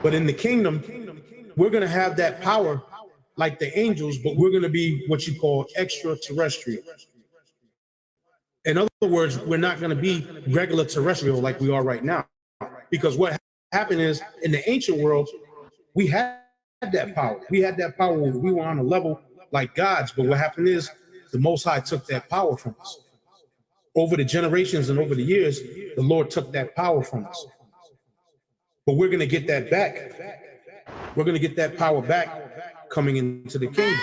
But in the kingdom, we're going to have that power like the angels, but we're going to be what you call extraterrestrial. In other words, we're not going to be regular terrestrial like we are right now. Because what happened is in the ancient world, we had that power. We had that power when we were on a level like gods. But what happened is the Most High took that power from us. Over the generations and over the years, the Lord took that power from us. But we're going to get that back. We're going to get that power back coming into the kingdom.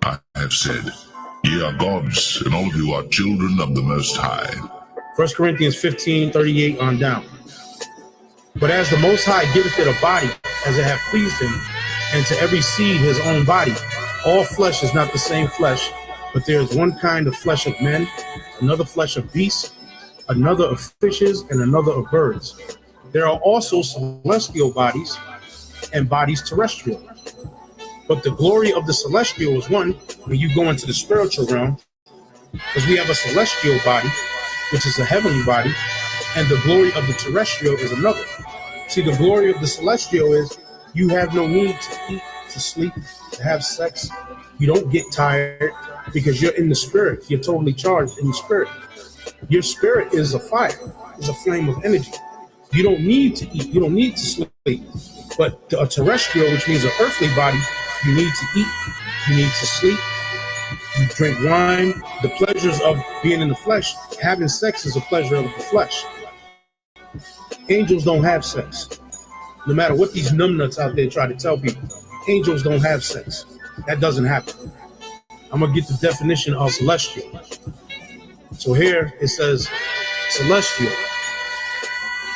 I have said, ye are gods, and all of you are children of the Most High. 1 Corinthians 15:38 on down. But as the Most High giveth it a body, as it hath pleased him, and to every seed his own body, all flesh is not the same flesh, but there is one kind of flesh of men, another flesh of beasts, another of fishes, and another of birds. There are also celestial bodies and bodies terrestrial. But the glory of the celestial is one when you go into the spiritual realm, because we have a celestial body, which is a heavenly body, and the glory of the terrestrial is another. See, the glory of the celestial is you have no need to eat, to sleep, to have sex. You don't get tired because you're in the spirit. You're totally charged in the spirit. Your spirit is a fire, is a flame of energy. You don't need to eat. You don't need to sleep. But a terrestrial, which means an earthly body, you need to eat. You need to sleep. You drink wine. The pleasures of being in the flesh, having sex is a pleasure of the flesh. Angels don't have sex. No matter what these numbnuts out there try to tell people, angels don't have sex. That doesn't happen. I'm going to get the definition of celestial. So here it says celestial.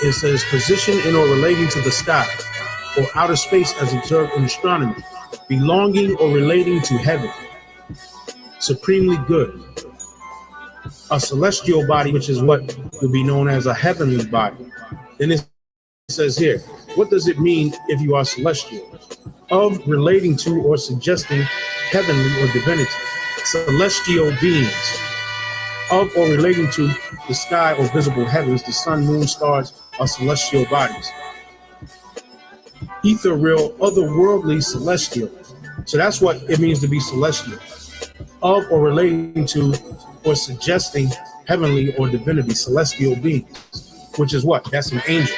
It says position in or relating to the sky or outer space as observed in astronomy, belonging or relating to heaven, supremely good. A celestial body, which is what would be known as a heavenly body. Then it says here, what does it mean if you are celestial? Of, relating to, or suggesting heavenly or divinity. Celestial beings. Of or relating to the sky or visible heavens, the sun, moon, stars are celestial bodies. Ethereal, otherworldly, celestial. So that's what it means to be celestial. Of or relating to or suggesting heavenly or divinity, celestial beings, which is what? That's an angel.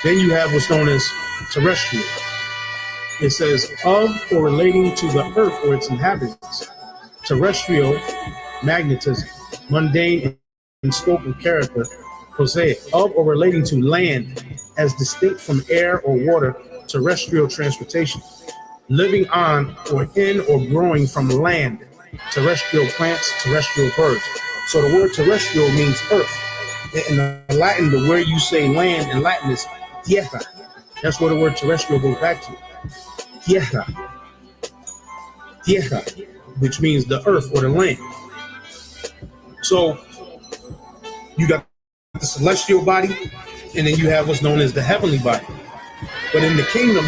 Then you have what's known as terrestrial. It says of or relating to the earth or its inhabitants. Terrestrial, magnetism, mundane in scope and character, prosaic. Of or relating to land as distinct from air or water, terrestrial transportation. Living on or in or growing from land, terrestrial plants, terrestrial birds. So the word terrestrial means earth. In Latin, the word you say land in Latin is tierra. That's where the word terrestrial goes back to. Tierra. Tierra, which means the earth or the land. So you got the celestial body, and then you have what's known as the heavenly body. But in the kingdom,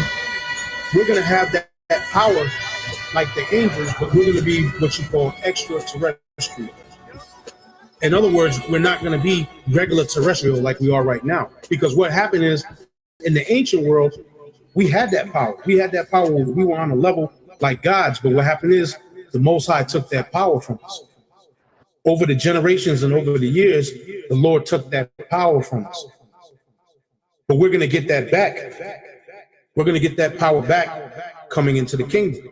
we're going to have that power like the angels, but we're going to be what you call extraterrestrial. In other words, we're not going to be regular terrestrial like we are right now. Because what happened is, in the ancient world, we had that power. We had that power when we were on a level like gods. But what happened is, the Most High took that power from us. Over the generations and over the years, the Lord took that power from us. But we're going to get that back. We're going to get that power back coming into the kingdom.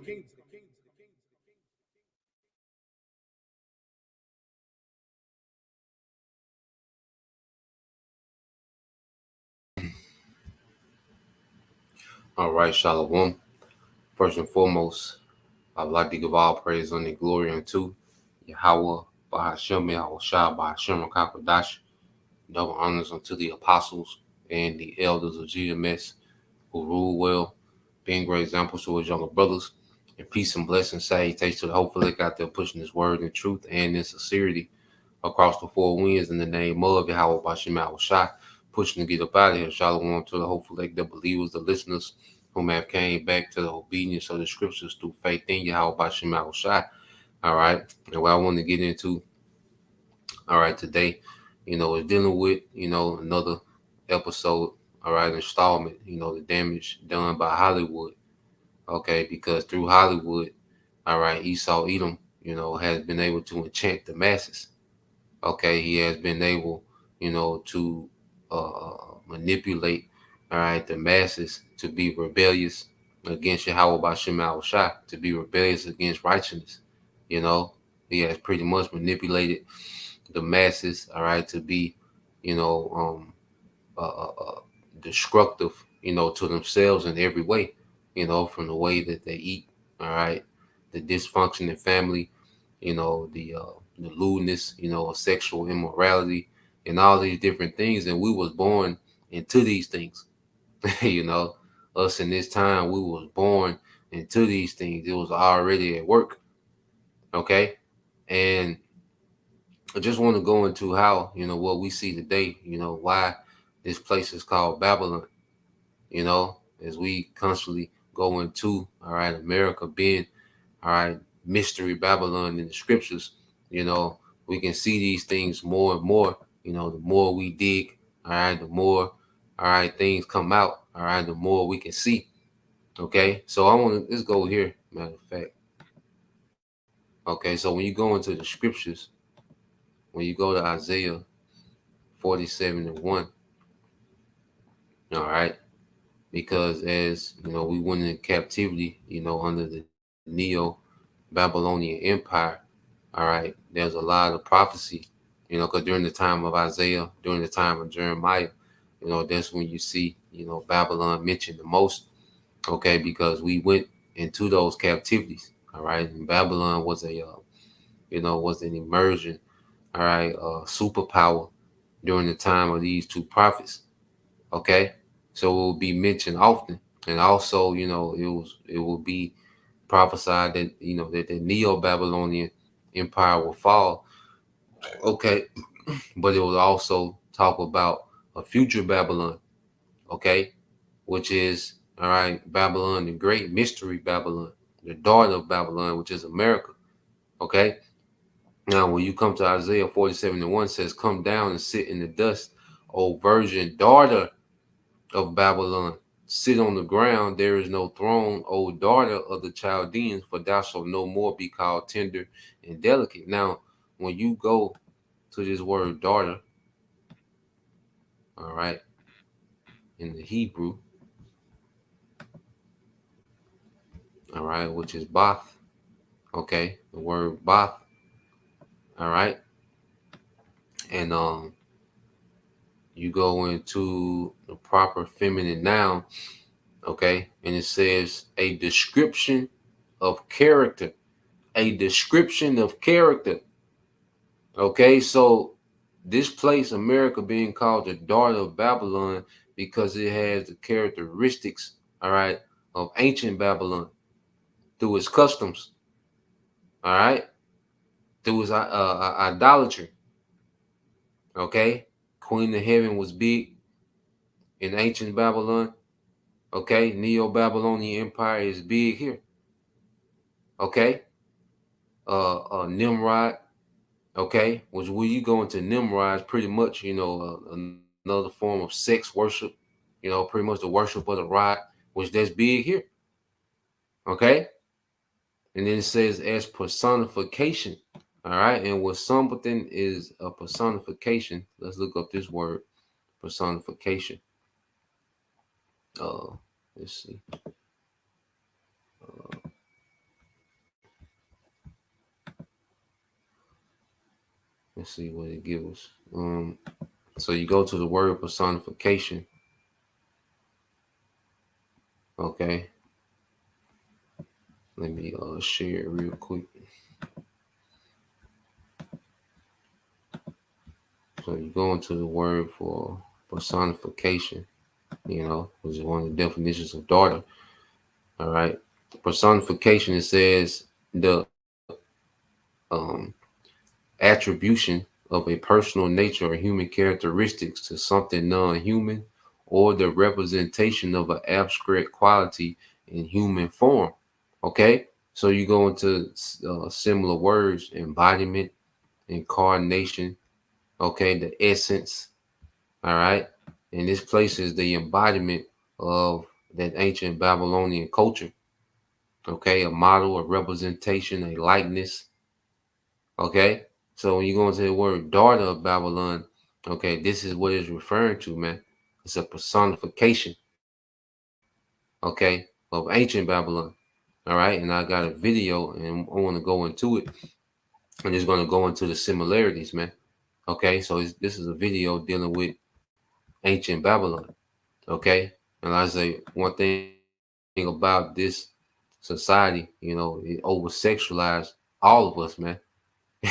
All right, Shalom. First and foremost, I'd like to give all praise and glory unto Yahweh, Bahashem, Yahushua, Bahashem, Kakadash. Double honors unto the apostles and the elders of GMS who rule well, being great examples to his younger brothers. And peace and blessings, salutations to the hopeful out there pushing this word in truth and in sincerity across the four winds in the name of Yahweh, Bahashem, Yahushua, pushing to get up out of here. Shalom to the hopeful the believers, the listeners, whom have came back to the obedience of the scriptures through faith in Yahweh Bashim Shai. All right. And what I want to get into, all right, today, is dealing with, another episode, all right, installment, the damage done by Hollywood. Okay, because through Hollywood, all right, Esau Edom, has been able to enchant the masses. Okay, he has been able, to manipulate, all right, the masses to be rebellious against Yahweh Bashim Shai, to be rebellious against righteousness. He has pretty much manipulated the masses, all right, to be, you know, destructive, to themselves in every way, from the way that they eat, all right, the dysfunction in family, the lewdness, of sexual immorality, and all these different things. And we was born into these things, us in this time, we was born into these things. It was already at work, okay, and I just want to go into how, what we see today, why this place is called Babylon, as we constantly go into, all right, America being, all right, mystery Babylon in the scriptures, we can see these things more and more, the more we dig, all right, the more, all right, things come out, all right, the more we can see. Okay, so I want to, let's go here, matter of fact. Okay, so when you go into the scriptures, when you go to Isaiah 47:1, all right, because as we went in captivity, under the Neo-Babylonian Empire, all right, there's a lot of prophecy, because during the time of Isaiah, during the time of Jeremiah, that's when you see, Babylon mentioned the most, okay, because we went into those captivities, all right, and Babylon was was an immersion, all right, superpower during the time of these two prophets, okay, so it will be mentioned often, and also, it will be prophesied that that the Neo-Babylonian Empire will fall, okay, but it will also talk about a future Babylon, okay, which is, all right, Babylon, the great mystery Babylon, the daughter of Babylon, which is America, okay. Now, when you come to Isaiah 47:1, says, "Come down and sit in the dust, O virgin daughter of Babylon. Sit on the ground, there is no throne, O daughter of the Chaldeans, for thou shalt no more be called tender and delicate." Now, when you go to this word daughter, all right, in the Hebrew, all right, which is bath, okay, the word bath, all right, and you go into the proper feminine noun, okay, and it says a description of character, a description of character, okay, so this place, America, being called the daughter of Babylon because it has the characteristics, all right, of ancient Babylon through its customs, all right, through its idolatry, okay. Queen of Heaven was big in ancient Babylon, okay. Neo-Babylonian Empire is big here, okay. Nimrod, okay, which when you go into Nimrod, is pretty much, another form of sex worship, pretty much the worship of the rod, which that's big here, okay. And then it says as personification, all right, and what something is a personification, let's look up this word, personification. Uh, let's see. Let's see what it gives. So you go to the word personification, okay. Let me share it real quick. So you go into the word for personification, which is one of the definitions of daughter. All right. Personification, it says the attribution of a personal nature or human characteristics to something non-human or the representation of an abstract quality in human form. Okay, so you go into similar words: embodiment, incarnation. Okay, the essence. All right, and this places the embodiment of that ancient Babylonian culture. Okay, a model, a representation, a likeness. Okay, so when you go into the word daughter of Babylon, okay, this is what it's referring to, man. It's a personification, okay, of ancient Babylon. All right, and I got a video, and I want to go into it, and it's going to go into the similarities, man. Okay, so this is a video dealing with ancient Babylon. Okay, and I say one thing about this society, it over sexualized all of us, man.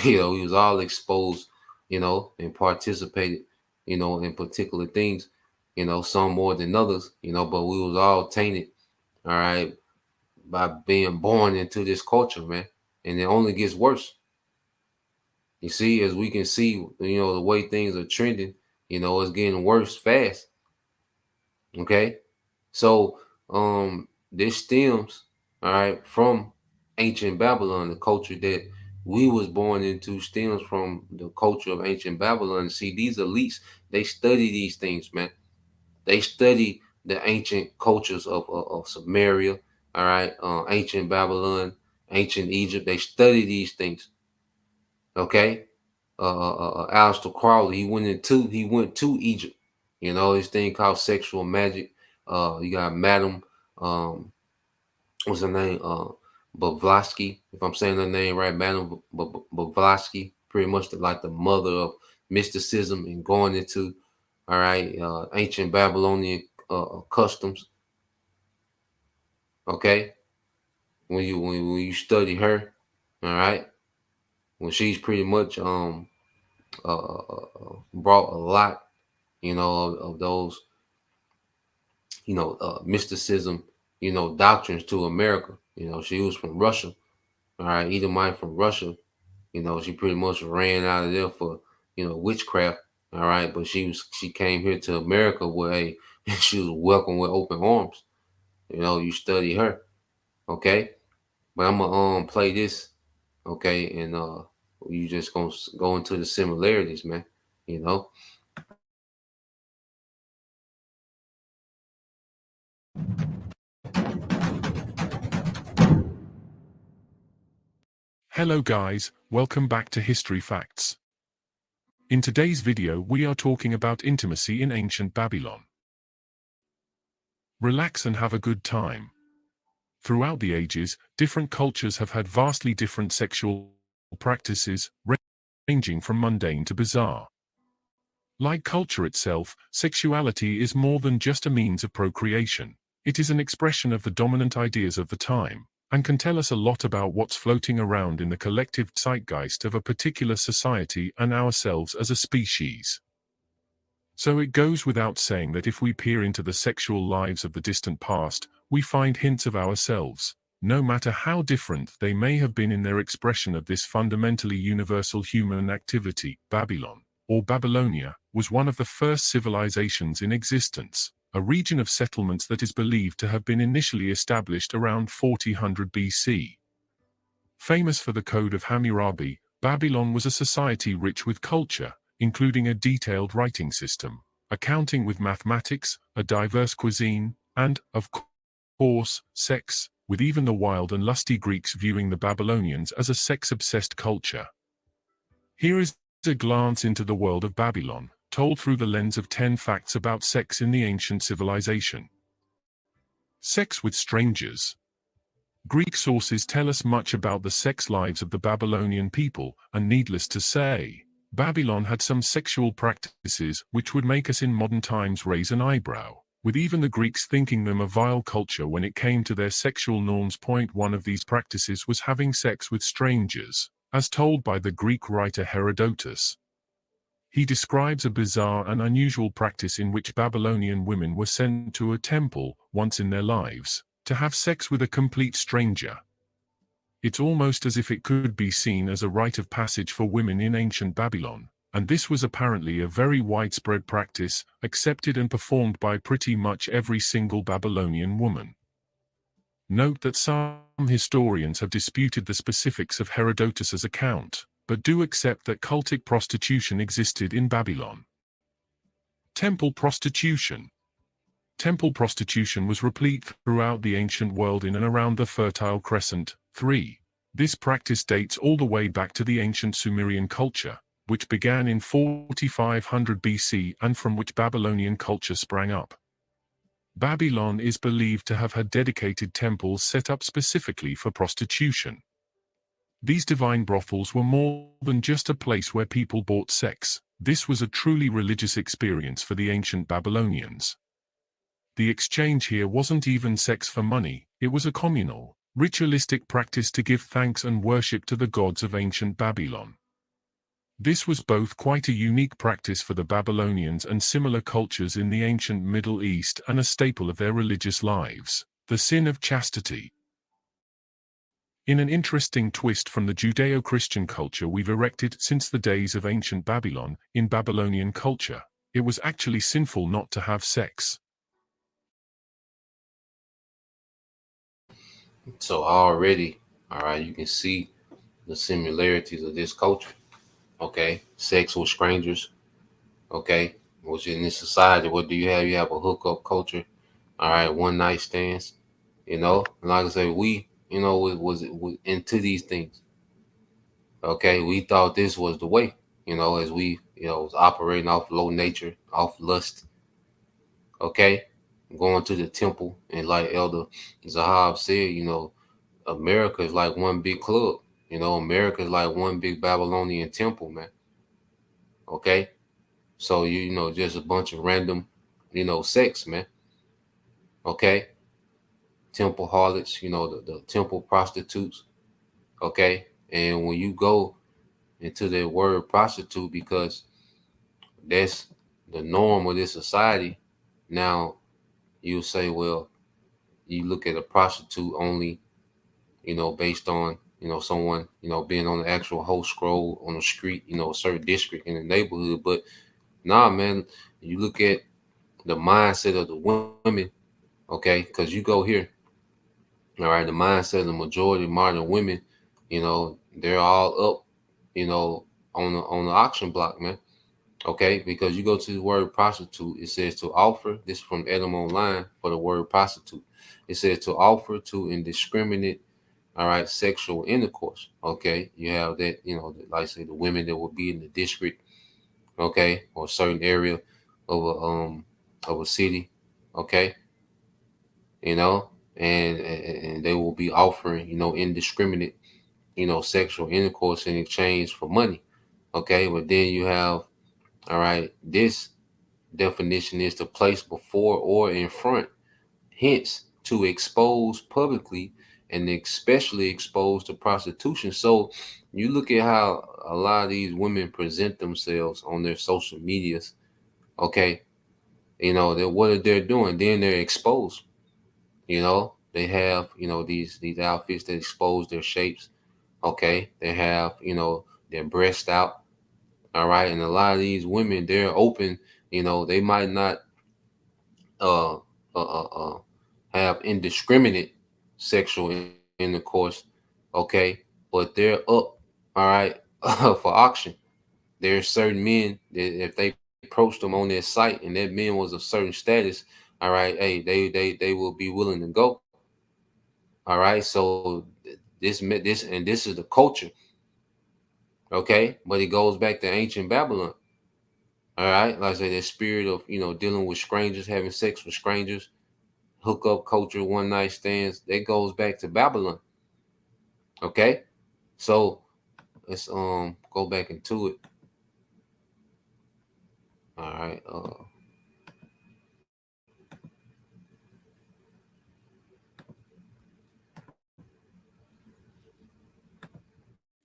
We was all exposed, and participated, in particular things, some more than others, but we was all tainted, all right, by being born into this culture, man. And it only gets worse. You see, as we can see, the way things are trending, it's getting worse fast. Okay. So this stems, all right, from ancient Babylon, the culture that we was born into stems from the culture of ancient Babylon. See, these elites, they study these things, man. They study the ancient cultures of Samaria, all right, ancient Babylon, ancient Egypt. They study these things. Okay. Aleister Crowley, he went to Egypt. This thing called sexual magic. You got Madam, um, what's her name? Blavatsky, if I'm saying her name right, Madam Blavatsky, pretty much like the mother of mysticism and going into, all right, ancient Babylonian customs. Okay, when you study her, all right, when she's pretty much brought a lot, of those, mysticism, doctrines to America. She was from Russia. All right, Edomite from Russia. She pretty much ran out of there for, witchcraft. All right, but she came here to America where she was welcomed with open arms. You study her, okay? But I'm gonna play this, okay, and you just gonna go into the similarities, man. You know. Hello guys, welcome back to History Facts. In today's video we are talking about intimacy in ancient Babylon. Relax and have a good time. Throughout the ages, different cultures have had vastly different sexual practices, ranging from mundane to bizarre. Like culture itself, sexuality is more than just a means of procreation. It is an expression of the dominant ideas of the time, and can tell us a lot about what's floating around in the collective zeitgeist of a particular society and ourselves as a species. So it goes without saying that if we peer into the sexual lives of the distant past, we find hints of ourselves, no matter how different they may have been in their expression of this fundamentally universal human activity. Babylon, or Babylonia, was one of the first civilizations in existence, a region of settlements that is believed to have been initially established around 4000 BC. Famous for the Code of Hammurabi, Babylon was a society rich with culture, including a detailed writing system, accounting with mathematics, a diverse cuisine, and, of course, sex, with even the wild and lusty Greeks viewing the Babylonians as a sex-obsessed culture. Here is a glance into the world of Babylon, told through the lens of 10 facts about sex in the ancient civilization. Sex with strangers. Greek sources tell us much about the sex lives of the Babylonian people, and needless to say, Babylon had some sexual practices which would make us in modern times raise an eyebrow, with even the Greeks thinking them a vile culture when it came to their sexual norms. One of these practices was having sex with strangers, as told by the Greek writer Herodotus. He describes a bizarre and unusual practice in which Babylonian women were sent to a temple, once in their lives, to have sex with a complete stranger. It's almost as if it could be seen as a rite of passage for women in ancient Babylon, and this was apparently a very widespread practice, accepted and performed by pretty much every single Babylonian woman. Note that some historians have disputed the specifics of Herodotus's account, but do accept that cultic prostitution existed in Babylon. Temple prostitution. Temple prostitution was replete throughout the ancient world in and around the Fertile Crescent. 3. This practice dates all the way back to the ancient Sumerian culture, which began in 4500 BC and from which Babylonian culture sprang up. Babylon is believed to have had dedicated temples set up specifically for prostitution. These divine brothels were more than just a place where people bought sex. This was a truly religious experience for the ancient Babylonians. The exchange here wasn't even sex for money, it was a communal, ritualistic practice to give thanks and worship to the gods of ancient Babylon. This was both quite a unique practice for the Babylonians and similar cultures in the ancient Middle East and a staple of their religious lives. The sin of chastity. In an interesting twist from the Judeo-Christian culture we've erected since the days of ancient Babylon, in Babylonian culture, it was actually sinful not to have sex. So already, all right, you can see the similarities of this culture. Okay, sex with strangers. Okay, which in this society, what do you have? You have a hookup culture. All right, one night stands. And like I said, we, was into these things. Okay, we thought this was the way. As we, was operating off low nature, off lust. Okay, going to the temple, and like Elder Zahab said, America is like one big club. America is like one big Babylonian temple, man. Okay, so just a bunch of random, sex, man. Okay, temple harlots, the temple prostitutes. Okay, and when you go into the word prostitute, because that's the norm of this society, now you say, well, you look at a prostitute only, based on, someone, being on the actual whole scroll on the street, a certain district in the neighborhood. But nah, man, you look at the mindset of the women, okay, because you go here, all right, the mindset of the majority of modern women, they're all up, on the auction block, man. Okay, because you go to the word prostitute, it says to offer. This is from Edom Online for the word prostitute. It says to offer to indiscriminate, all right, sexual intercourse. Okay, you have that, like I say, the women that will be in the district, okay, or a certain area of a city, okay, and they will be offering, indiscriminate, sexual intercourse in exchange for money. Okay, but then you have, all right, this definition is to place before or in front, hence to expose publicly and especially expose to prostitution. So you look at how a lot of these women present themselves on their social medias. Okay, that what they're doing, then they're exposed. They have, these outfits that expose their shapes. Okay, they have, their breast out. All right, and a lot of these women, they're open. They might not uh, uh, uh, uh, have indiscriminate sexual intercourse, okay, but they're up, all right, for auction. There's certain men that if they approached them on their site and that man was of certain status, all right, hey, they will be willing to go. All right, so this is the culture, okay, but it goes back to ancient Babylon. All right, like I say, that spirit of dealing with strangers, having sex with strangers, hookup culture, one night stands, that goes back to Babylon. Okay, so let's go back into it. All right,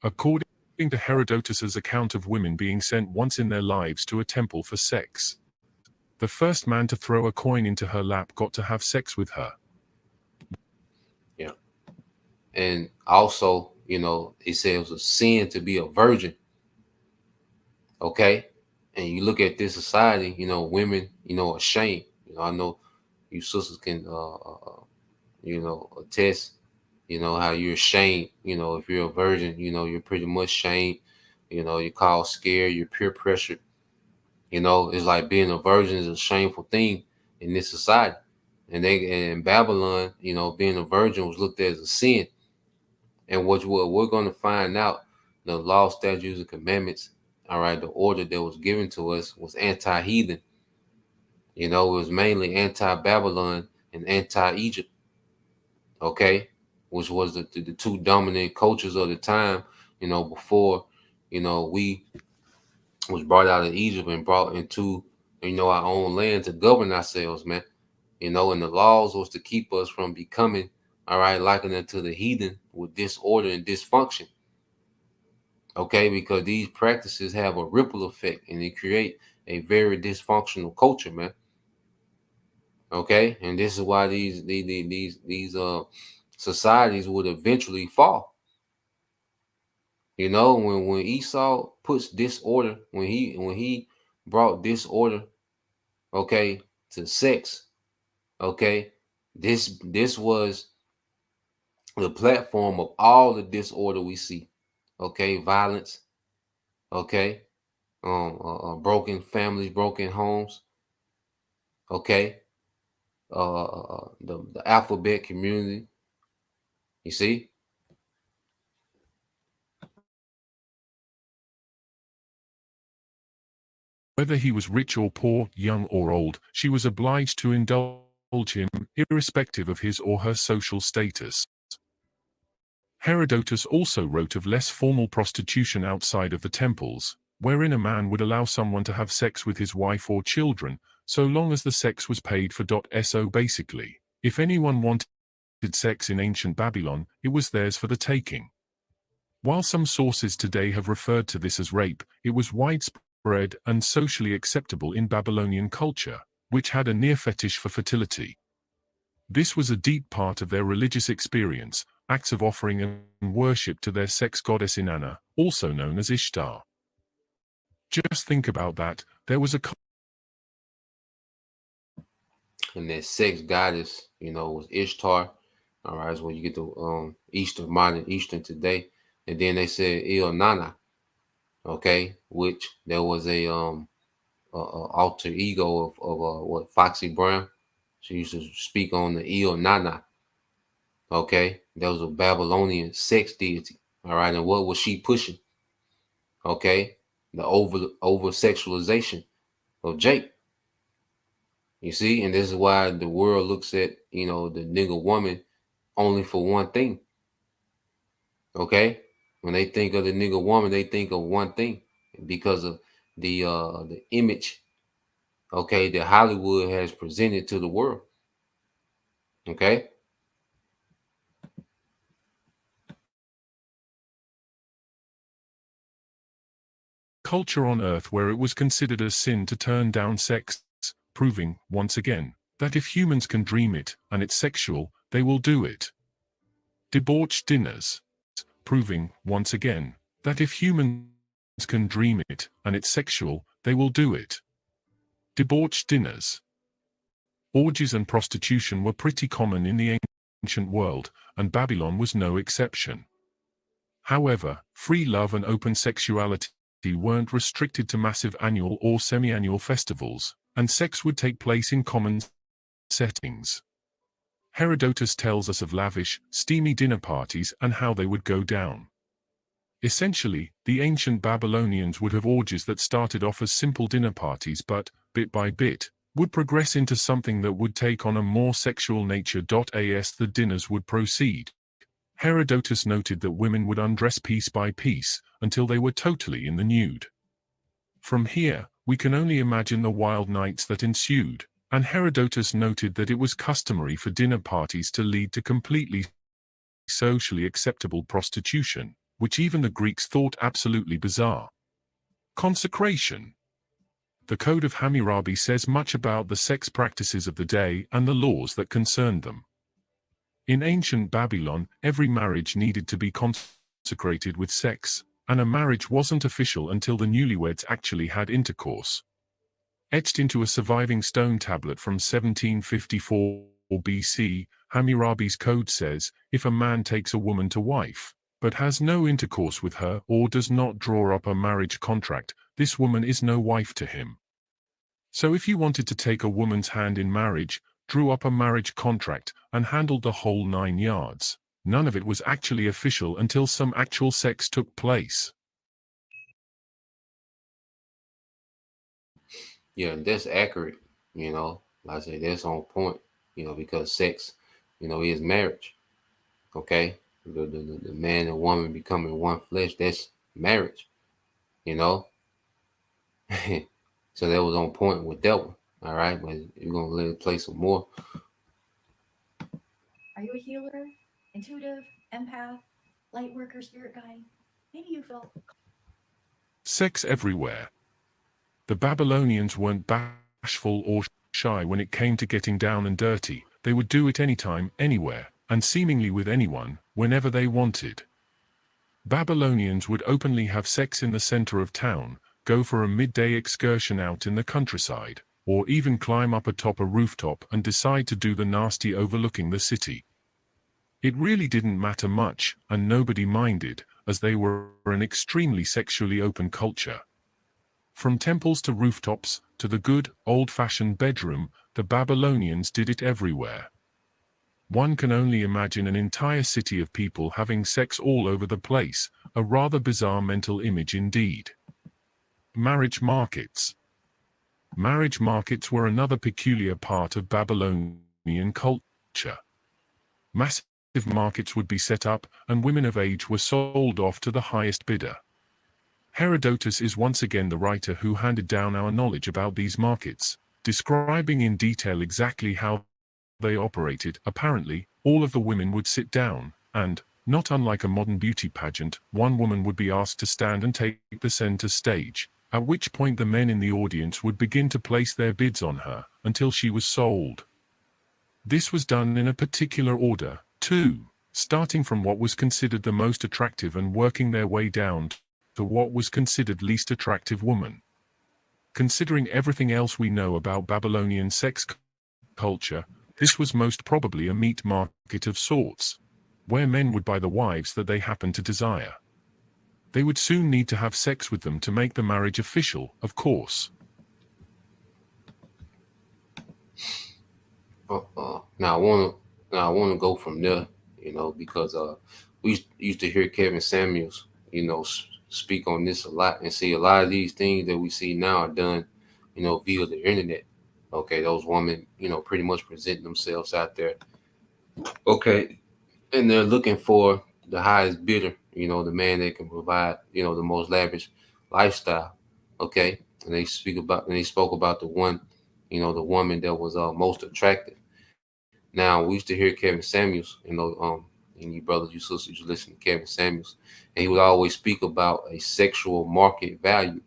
According to Herodotus's account of women being sent once in their lives to a temple for sex, the first man to throw a coin into her lap got to have sex with her. yeah, and also it says it was a sin to be a virgin. Okay, and you look at this society, women, are shamed. I know you sisters can, attest, how you're shamed. If you're a virgin, you're pretty much shamed. You're called scared, you're peer pressured. It's like being a virgin is a shameful thing in this society. And in Babylon, being a virgin was looked at as a sin. And what we're going to find out, the law, statutes, and commandments, all right, the order that was given to us was anti-heathen. It was mainly anti-Babylon and anti-Egypt, okay, which was the two dominant cultures of the time, before, we was brought out of Egypt and brought into, our own land to govern ourselves, man. And the laws was to keep us from becoming, all right, likened unto the heathen with disorder and dysfunction. Okay, because these practices have a ripple effect and they create a very dysfunctional culture, man. Okay, and this is why these societies would eventually fall. When Esau puts disorder, when he brought disorder, okay, to sex, okay, this was the platform of all the disorder we see. Okay, violence, okay, broken families, broken homes, okay, the alphabet community. You see, Whether he was rich or poor, young or old, she was obliged to indulge him, irrespective of his or her social status. Herodotus also wrote of less formal prostitution outside of the temples, wherein a man would allow someone to have sex with his wife or children, so long as the sex was paid for. So basically, if anyone wanted sex in ancient Babylon, it was theirs for the taking. While some sources today have referred to this as rape, it was widespread and socially acceptable in Babylonian culture, which had a near fetish for fertility. This was a deep part of their religious experience, acts of offering and worship to their sex goddess Inanna, also known as Ishtar. Just think about that, there was a and that sex goddess, was Ishtar. All right, that's where you get the Eastern, modern Eastern today. And then they said Il Nana, okay, which there was a alter ego of what, Foxy Brown. She used to speak on the Il Nana. Okay, that was a Babylonian sex deity. All right, and what was she pushing? Okay, the over sexualization of Jake. You see, and this is why the world looks at the nigga woman only for one thing. Okay, when they think of the nigga woman, they think of one thing because of the image, okay, that Hollywood has presented to the world. Okay. culture on earth where it was considered a sin to turn down sex, proving, once again, that if humans can dream it, and it's sexual, they will do it. Debauched dinners, proving, once again, that if humans can dream it, and it's sexual, they will do it. Debauched dinners. Orgies and prostitution were pretty common in the ancient world, and Babylon was no exception. However, free love and open sexuality weren't restricted to massive annual or semi-annual festivals, and sex would take place in common settings. Herodotus tells us of lavish, steamy dinner parties and how they would go down. Essentially, the ancient Babylonians would have orgies that started off as simple dinner parties but, bit by bit, would progress into something that would take on a more sexual nature. As the dinners would proceed, Herodotus noted that women would undress piece by piece, until they were totally in the nude. From here, we can only imagine the wild nights that ensued, and Herodotus noted that it was customary for dinner parties to lead to completely socially acceptable prostitution, which even the Greeks thought absolutely bizarre. Consecration. The Code of Hammurabi says much about the sex practices of the day and the laws that concerned them. In ancient Babylon, every marriage needed to be consecrated with sex, and a marriage wasn't official until the newlyweds actually had intercourse. Etched into a surviving stone tablet from 1754 BC, Hammurabi's code says, if a man takes a woman to wife, but has no intercourse with her or does not draw up a marriage contract, this woman is no wife to him. So if you wanted to take a woman's hand in marriage, drew up a marriage contract, and handled the whole 9 yards, none of it was actually official until some actual sex took place. Yeah, that's accurate. Like I say, that's on point. Because sex, is marriage. Okay, the man and woman becoming one flesh. That's marriage. You know, so that was on point with that one. All right, but you're gonna let it play some more. Are you a healer, intuitive, empath, light worker, spirit guide? Maybe you felt Sex everywhere. The Babylonians weren't bashful or shy when it came to getting down and dirty. They would do it anytime, anywhere, and seemingly with anyone, whenever they wanted. Babylonians would openly have sex in the center of town, go for a midday excursion out in the countryside, or even climb up atop a rooftop and decide to do the nasty overlooking the city. It really didn't matter much, and nobody minded, as they were an extremely sexually open culture. From temples to rooftops, to the good, old-fashioned bedroom, the Babylonians did it everywhere. One can only imagine an entire city of people having sex all over the place, a rather bizarre mental image indeed. Marriage markets. Marriage markets were another peculiar part of Babylonian culture. Massive markets would be set up, and women of age were sold off to the highest bidder. Herodotus is once again the writer who handed down our knowledge about these markets, describing in detail exactly how they operated. Apparently, all of the women would sit down, and, not unlike a modern beauty pageant, one woman would be asked to stand and take the center stage, at which point the men in the audience would begin to place their bids on her, until she was sold. This was done in a particular order, too, starting from what was considered the most attractive and working their way down to what was considered least attractive woman. Considering everything else we know about Babylonian sex culture, this was most probably a meat market of sorts, where men would buy the wives that they happened to desire. They would soon need to have sex with them to make the marriage official, of course. Now I wanna go from there. Because we used to hear Kevin Samuels, speak on this a lot, and see a lot of these things that we see now are done, via the internet. Okay, those women, pretty much present themselves out there. Okay, and they're looking for the highest bidder, the man that can provide, the most lavish lifestyle. Okay, and they spoke about the one, the woman that was most attractive. Now we used to hear Kevin Samuels, and you brothers, you sisters, you listen to Kevin Samuels, and he would always speak about a sexual market value.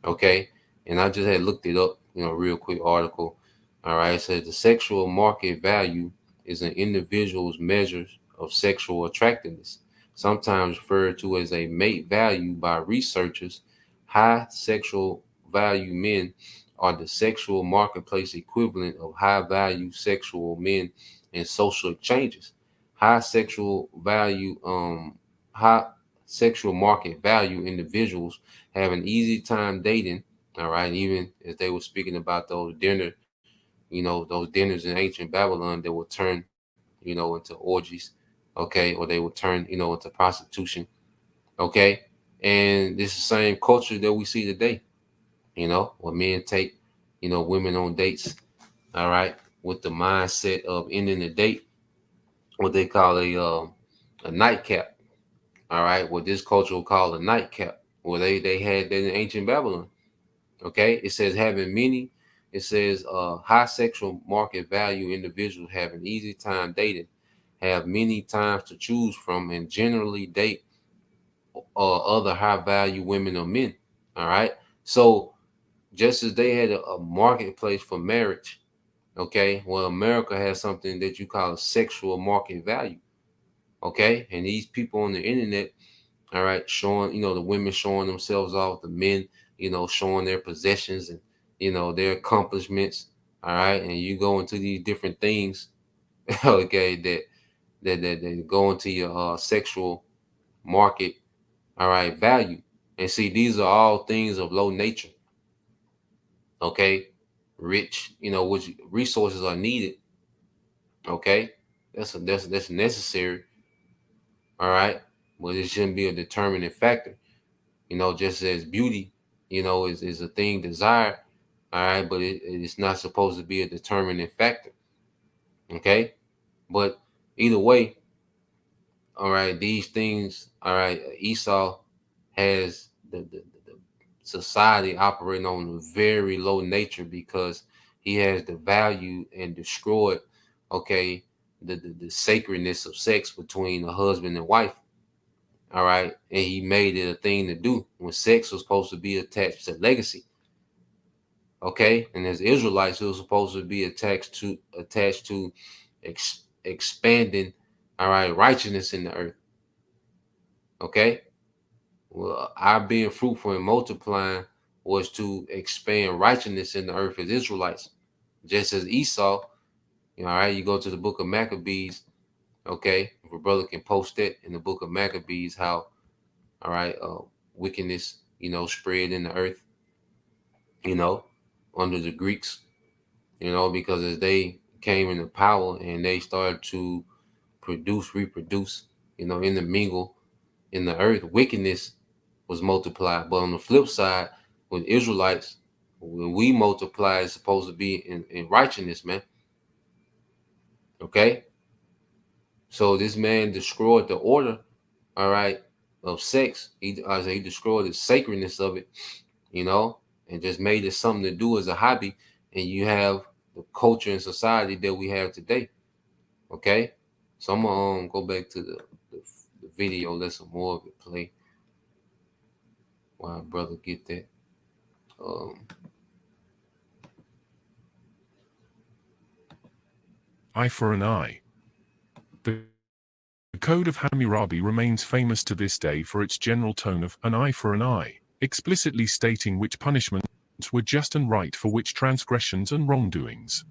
Okay, and I just had looked it up, real quick article. All right, it says the sexual market value is an individual's measure of sexual attractiveness, sometimes referred to as a mate value by researchers. High sexual value men are the sexual marketplace equivalent of high value sexual men in social exchanges. High sexual value, high sexual market value individuals have an easy time dating. All right, even as they were speaking about those dinners in ancient Babylon that would turn, into orgies, okay, or they would turn, into prostitution, okay. And this is the same culture that we see today, where men take, women on dates, all right, with the mindset of ending the date, what they call a nightcap, all right, what this culture will call a nightcap, where they had that in ancient Babylon. Okay, it says having many, it says high sexual market value individuals have an easy time dating, have many times to choose from, and generally date other high value women or men. All right, so just as they had a marketplace for marriage, okay, well, America has something that you call a sexual market value. Okay, and these people on the internet All right, showing, the women showing themselves off, the men, showing their possessions and, their accomplishments. All right, and you go into these different things, okay, that go into your sexual market, all right, value. And see, these are all things of low nature, okay, rich, which resources are needed, okay, that's necessary, all right, but it shouldn't be a determining factor, just as beauty, is a thing desired, all right, but it's not supposed to be a determining factor, okay, but either way, all right, these things, all right, Esau has the society operating on a very low nature because he has the value and destroyed, okay, the sacredness of sex between a husband and wife. All right. And he made it a thing to do when sex was supposed to be attached to legacy. Okay. And as Israelites, it was supposed to be attached to expanding, all right, righteousness in the earth. Okay. Well, our being fruitful and multiplying was to expand righteousness in the earth as Israelites. Just as Esau, all right, you go to the book of Maccabees, okay, if a brother can post it in the book of Maccabees, how, all right, wickedness, spread in the earth, you know, under the Greeks, because as they came into power and they started to reproduce, intermingle in the earth, wickedness was multiplied. But on the flip side, with Israelites, when we multiply, it's supposed to be in righteousness, man. Okay? So this man destroyed the order, all right, of sex. He destroyed the sacredness of it, and just made it something to do as a hobby. And you have the culture and society that we have today. Okay? So I'm gonna go back to the video, let some more of it play. While brother get that. Um, Eye for an eye. The Code of Hammurabi remains famous to this day for its general tone of an eye for an eye, explicitly stating which punishments were just and right for which transgressions and wrongdoings.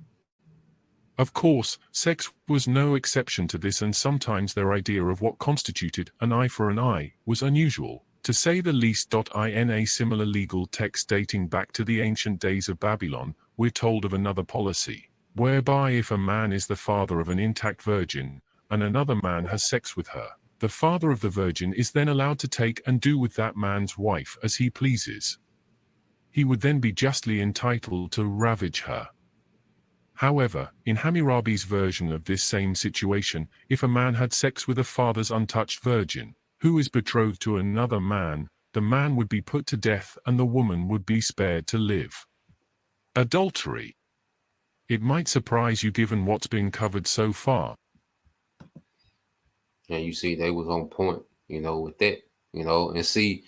Of course, sex was no exception to this, and sometimes their idea of what constituted an eye for an eye was unusual, to say the least. In a similar legal text dating back to the ancient days of Babylon, we're told of another policy, whereby if a man is the father of an intact virgin, and another man has sex with her, the father of the virgin is then allowed to take and do with that man's wife as he pleases. He would then be justly entitled to ravage her. However, in Hammurabi's version of this same situation, if a man had sex with a father's untouched virgin, who is betrothed to another man, the man would be put to death and the woman would be spared to live. Adultery. It might surprise you given what's been covered so far. and you see they was on point, with that, and see,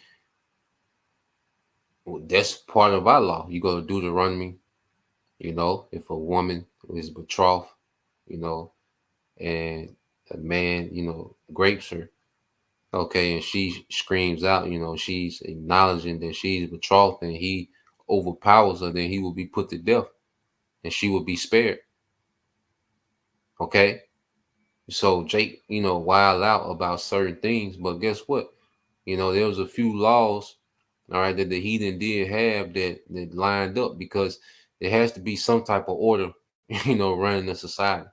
that's part of our law. You go to Deuteronomy, if a woman is betrothed, you know, and a man, grapes her, okay, and she screams out, she's acknowledging that she's betrothed and he overpowers her, then he will be put to death and she will be spared. Okay. So Jake, wild out about certain things, but guess what? There was a few laws, all right, that the heathen did have that lined up because there has to be some type of order, running the society.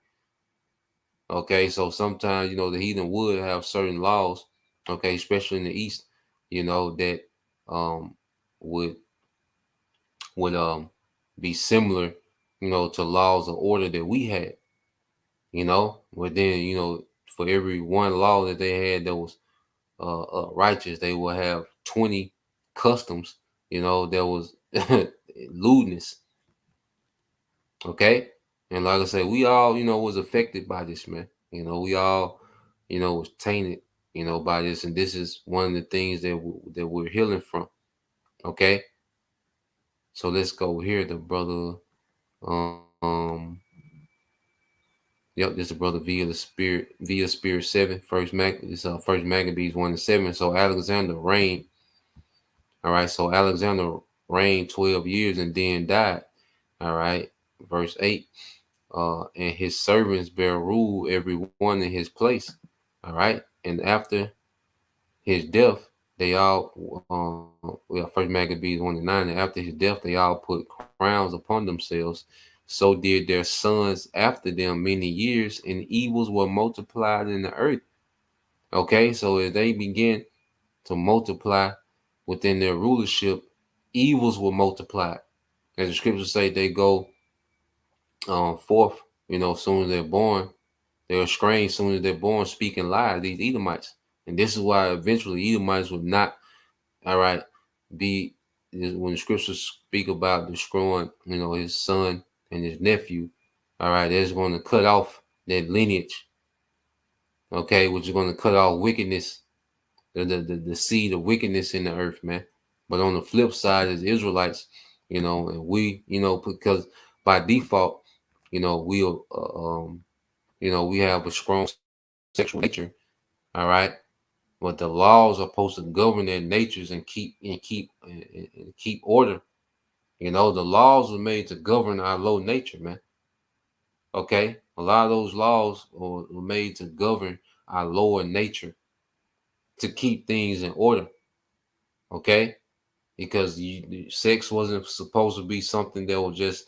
Okay, so sometimes the heathen would have certain laws, okay, especially in the east, that um would would be similar, to laws of order that we had, but then for every one law that they had that was righteous, they will have 20 customs, that was lewdness. Okay. And like I said, we all, was affected by this, man. We all, was tainted, by this. And this is one of the things that we're healing from. Okay. So let's go here. The brother, um, Yep, this is brother via spirit 7. First Maccabees 1-7. So Alexander reigned. All right, so Alexander reigned 12 years and then died. All right, verse 8. And his servants bear rule, every one in his place. All right, and after his death, they all, First Maccabees 1-9, and after his death, they all put crowns upon themselves. So did their sons after them many years, and evils were multiplied in the earth. Okay, so as they begin to multiply within their rulership, evils were multiplied. As the scriptures say, they go forth, as soon as they're born. They're estranged as soon as they're born, speaking lies, these Edomites. And this is why eventually Edomites would not, all right, be, when the scriptures speak about destroying, his son and his nephew, all right, they're going to cut off that lineage, okay, which is going to cut off wickedness, the seed of wickedness in the earth, man. But on the flip side is Israelites, and we, because by default, we'll, we have a strong sexual nature, all right. But the laws are supposed to govern their natures and keep order. The laws were made to govern our low nature, man. Okay, a lot of those laws were made to govern our lower nature, to keep things in order. Okay, because sex wasn't supposed to be something that was just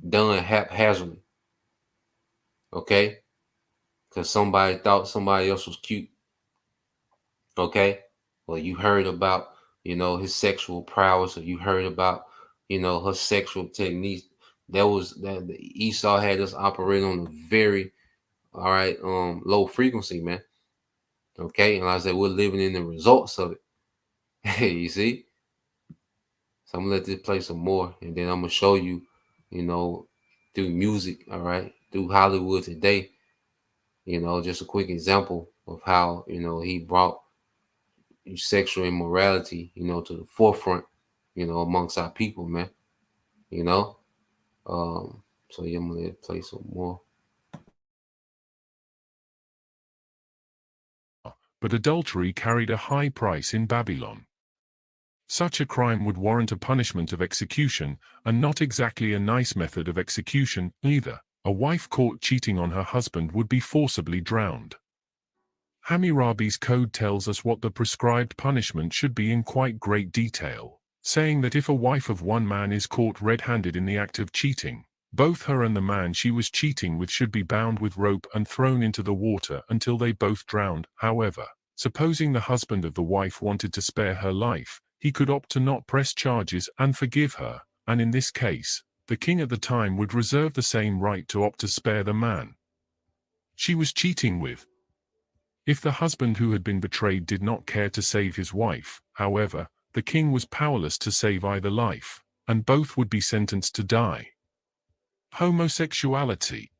done haphazardly. Okay, because somebody thought somebody else was cute. Okay, well, you heard about his sexual prowess, or you heard about her sexual techniques. That Esau had us operate on a very, all right, low frequency, man. Okay, and like I said, we're living in the results of it. You see, so I'm gonna let this play some more, and then I'm gonna show you, through music, all right, through Hollywood today, just a quick example of how he brought sexual immorality, to the forefront, amongst our people, man. You know. So yeah, I'm gonna play some more. But adultery carried a high price in Babylon. Such a crime would warrant a punishment of execution, and not exactly a nice method of execution either. A wife caught cheating on her husband would be forcibly drowned. Hammurabi's code tells us what the prescribed punishment should be in quite great detail, saying that if a wife of one man is caught red-handed in the act of cheating, both her and the man she was cheating with should be bound with rope and thrown into the water until they both drowned. However, supposing the husband of the wife wanted to spare her life, he could opt to not press charges and forgive her, and in this case, the king at the time would reserve the same right to opt to spare the man she was cheating with. If the husband who had been betrayed did not care to save his wife, however, the king was powerless to save either life, and both would be sentenced to die. Homosexuality.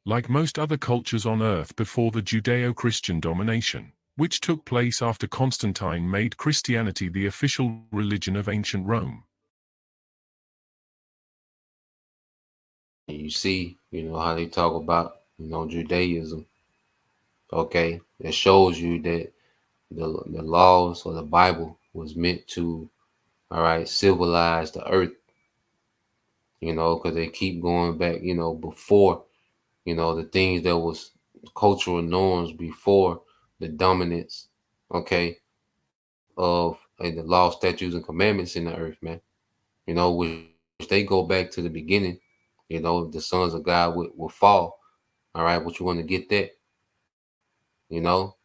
Like most other cultures on earth before the Judeo-Christian domination, which took place after Constantine made Christianity the official religion of ancient Rome. And you see, how they talk about, Judaism. Okay, that shows you that the laws or the Bible was meant to, all right, civilize the earth. Because they keep going back, before, the things that was cultural norms before the dominance, okay, of the law, statutes, and commandments in the earth, man. Which they go back to the beginning. The sons of God will fall. All right, but you want to get that,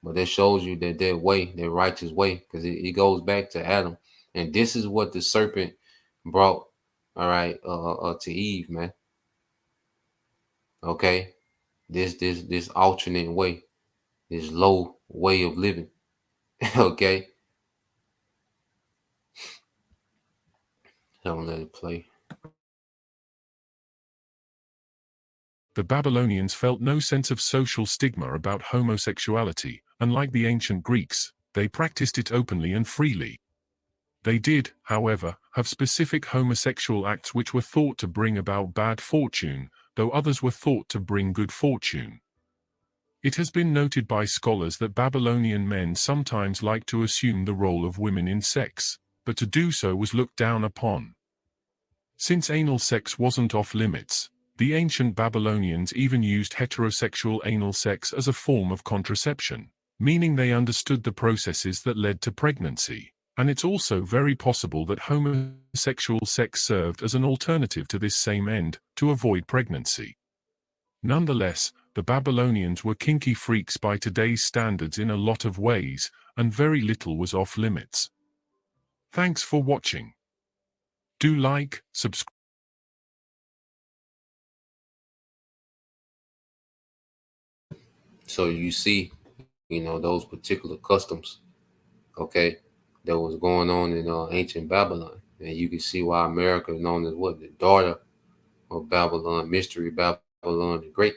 but that shows you that their way, their righteous way, because it goes back to Adam, and this is what the serpent brought, all right, to Eve, man. Okay, this alternate way, this low way of living. Okay, so I'm gonna let it play. The Babylonians felt no sense of social stigma about homosexuality. Unlike the ancient Greeks, they practiced it openly and freely. They did, however, have specific homosexual acts which were thought to bring about bad fortune, though others were thought to bring good fortune. It has been noted by scholars that Babylonian men sometimes liked to assume the role of women in sex, but to do so was looked down upon. Since anal sex wasn't off limits, the ancient Babylonians even used heterosexual anal sex as a form of contraception, meaning they understood the processes that led to pregnancy, and it's also very possible that homosexual sex served as an alternative to this same end, to avoid pregnancy. Nonetheless, the Babylonians were kinky freaks by today's standards in a lot of ways, and very little was off limits. Thanks for watching. Do like, subscribe. So you see, those particular customs, okay, that was going on in ancient Babylon. And you can see why America is known as what? The daughter of Babylon, Mystery Babylon the Great.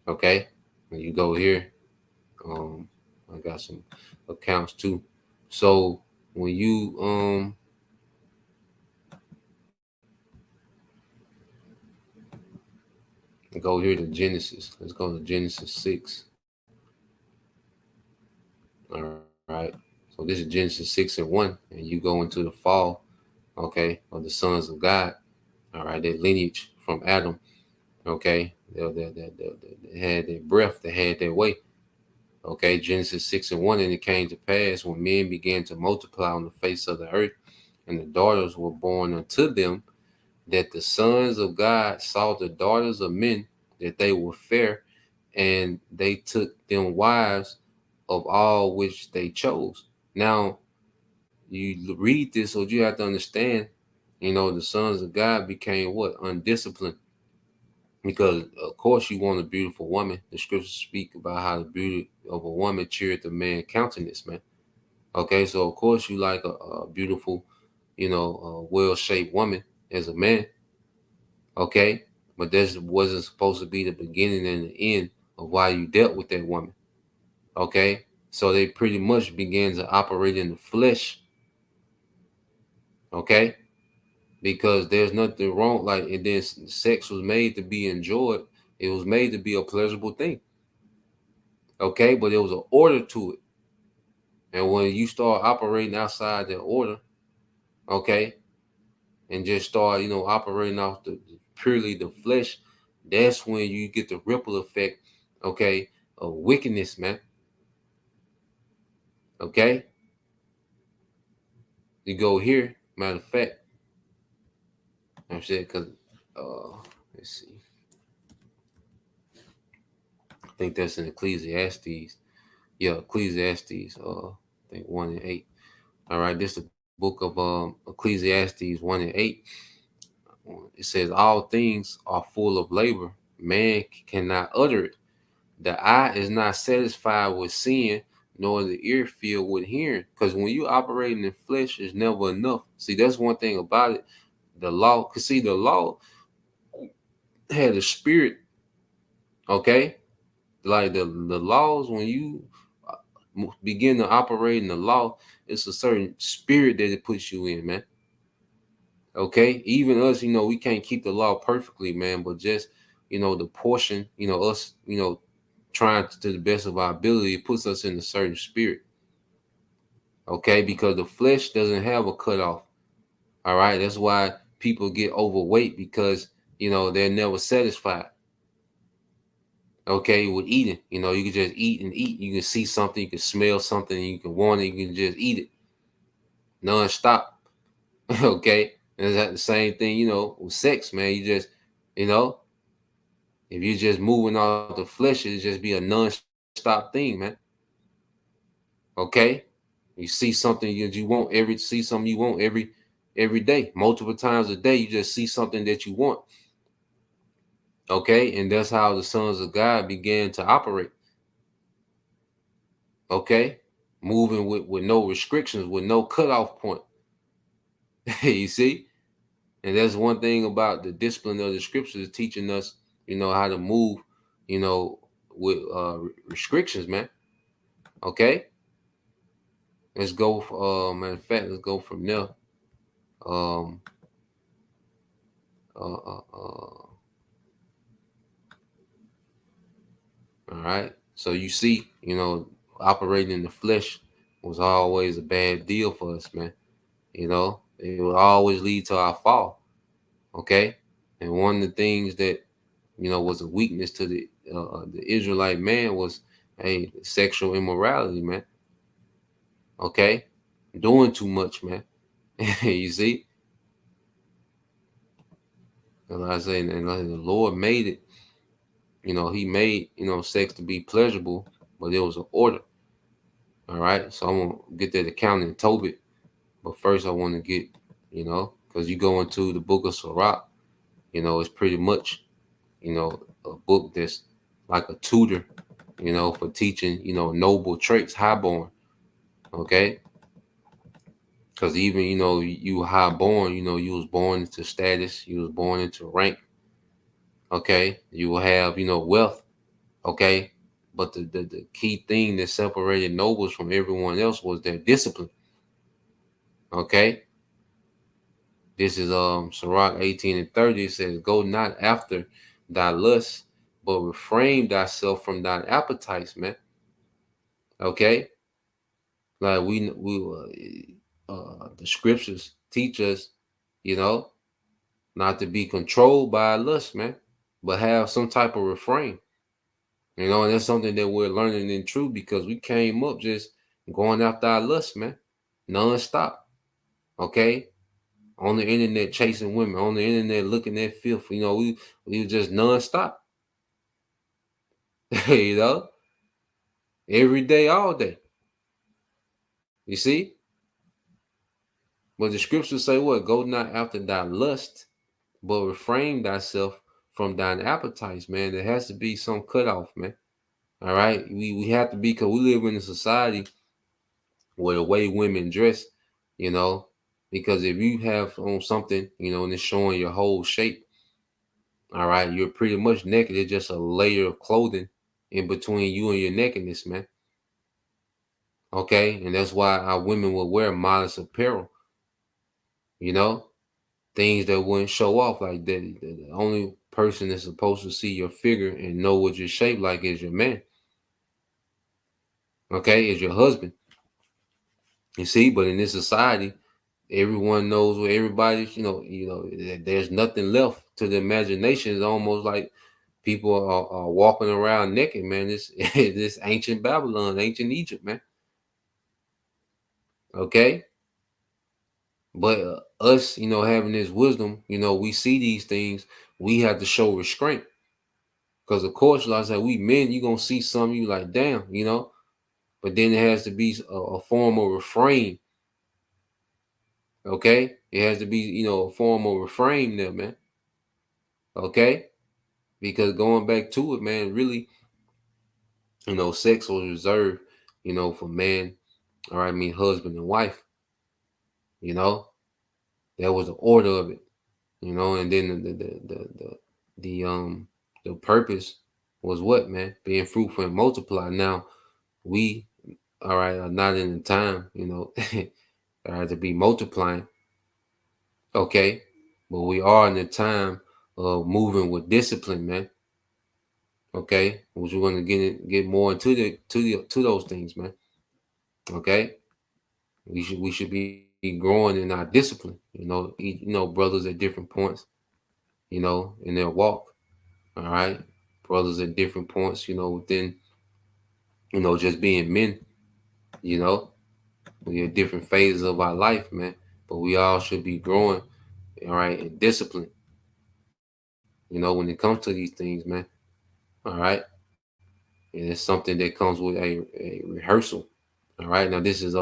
Okay, when you go here, I got some accounts too. So when you go here to Genesis, let's go to Genesis 6. All right. So this is Genesis 6:1, and you go into the fall, okay, of the sons of God. All right, their lineage from Adam. Okay, they had their breath, they had their way. Okay, Genesis 6:1, and it came to pass when men began to multiply on the face of the earth, and the daughters were born unto them, that the sons of God saw the daughters of men, that they were fair, and they took them wives of all which they chose. Now, you read this, so you have to understand, the sons of God became what? Undisciplined. Because, of course, you want a beautiful woman. The scriptures speak about how the beauty of a woman cheereth the man's countenance, man. Okay, so, of course, you like a beautiful, well-shaped woman as a man. Okay, but this wasn't supposed to be the beginning and the end of why you dealt with that woman. Okay, so they pretty much began to operate in the flesh. Okay, because there's nothing wrong. Like, and then sex was made to be enjoyed. It was made to be a pleasurable thing. Okay, but there was an order to it. And when you start operating outside that order, okay, and just start, operating off purely the flesh, that's when you get the ripple effect, okay, of wickedness, man. Okay, you go here. Matter of fact, I'm saying because let's see, I think that's in Ecclesiastes. Yeah, Ecclesiastes. I think 1:8. All right, this is the book of Ecclesiastes 1:8. It says, all things are full of labor. Man cannot utter it. The eye is not satisfied with seeing, nor the ear filled with hearing. Because when you operating in flesh, it's never enough. See, that's one thing about it. The law, because see, the law had a spirit, okay? Like the laws, when you begin to operate in the law, it's a certain spirit that it puts you in, man. Okay, even us, we can't keep the law perfectly, man, but just the portion, us, trying to the best of our ability, it puts us in a certain spirit. Okay, because the flesh doesn't have a cutoff. All right, that's why people get overweight, because they're never satisfied. Okay, with eating, you can just eat and eat. You can see something, you can smell something, you can want it, you can just eat it non-stop. Okay, and it's the same thing, with sex, man. You just, if you're just moving off the flesh, it just be a non-stop thing, man. Okay, you see something that you want every day, multiple times a day. You just see something that you want. Okay, and that's how the sons of God began to operate. Okay, moving with no restrictions, with no cutoff point. You see, and that's one thing about the discipline of the scriptures, teaching us, how to move, with restrictions, man. Okay, let's go. Matter of fact, let's go from there. Um, So you see, operating in the flesh was always a bad deal for us, man. It would always lead to our fall. Okay, and one of the things that was a weakness to the Israelite man was sexual immorality, man. Okay, doing too much, man. You see, and like I say, and like the Lord made it. He made sex to be pleasurable, but there was an order. All right, so I'm gonna get that account in Tobit, but first I want to get, because you go into the book of Sirach, it's pretty much, a book that's like a tutor, for teaching, noble traits, highborn. Okay, because even you highborn, you was born into status, you was born into rank. Okay, you will have wealth. Okay, but the key thing that separated nobles from everyone else was their discipline. Okay, this is Sirach 18:30. It says, "Go not after thy lust, but refrain thyself from thine appetites, man." Okay, like the scriptures teach us, you know, not to be controlled by lust, man, but have some type of refrain. And that's something that we're learning in truth because we came up just going after our lust, man, non-stop. Okay, on the internet chasing women, on the internet looking at filth. We were just non-stop. you know, every day, all day. You see? But the scriptures say what? Go not after thy lust, but refrain thyself from thine appetites, man. There has to be some cutoff, man. All right. We have to be because we live in a society where the way women dress, you know, because if you have on something, and it's showing your whole shape, all right, you're pretty much naked. It's just a layer of clothing in between you and your nakedness, man. Okay. And that's why our women will wear modest apparel, you know, things that wouldn't show off like that. The only person that's supposed to see your figure and know what you're shaped like is your man. Okay, is your husband. You see, but in this society, everyone knows what everybody's. There's nothing left to the imagination. It's almost like people are walking around naked, man. This this ancient Babylon, ancient Egypt, man. Okay, but us, having this wisdom, we see these things. We have to show restraint. Because of course, like I said, we men, you gonna see something you like, damn, But then it has to be a form of refrain. Okay, it has to be, a form of refrain there, man. Okay, because going back to it, man, really, sex was reserved, for man, or I mean, husband and wife. You know, that was the order of it. And then the purpose was what, man, being fruitful and multiply. Now we all right, are not in the time, to be multiplying. Okay. But we are in the time of moving with discipline, man. Okay. Which we're going to get more into to those things, man. Okay. We should be growing in our discipline, brothers at different points, in their walk. All right. Brothers at different points, within, just being men, you know. We are different phases of our life, man. But we all should be growing, all right, and discipline, when it comes to these things, man. All right. And it's something that comes with a rehearsal. All right. Now this is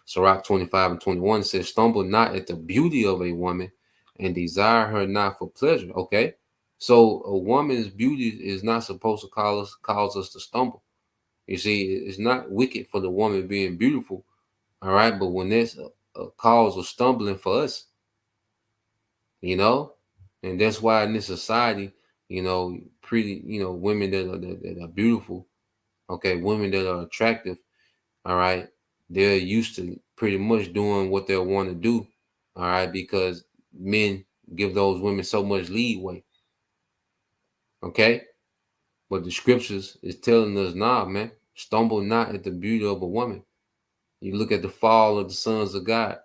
Sirach 25:21 says, stumble not at the beauty of a woman and desire her not for pleasure. Okay. So a woman's beauty is not supposed to cause us to stumble. You see, it's not wicked for the woman being beautiful. All right. But when there's a cause of stumbling for us, you know, and that's why in this society, pretty, women that are beautiful, okay, women that are attractive, all right, they're used to pretty much doing what they want to do, all right, because men give those women so much leeway, okay, But the scriptures is telling us, nah, man, stumble not at the beauty of a woman. You look at the fall of the sons of God,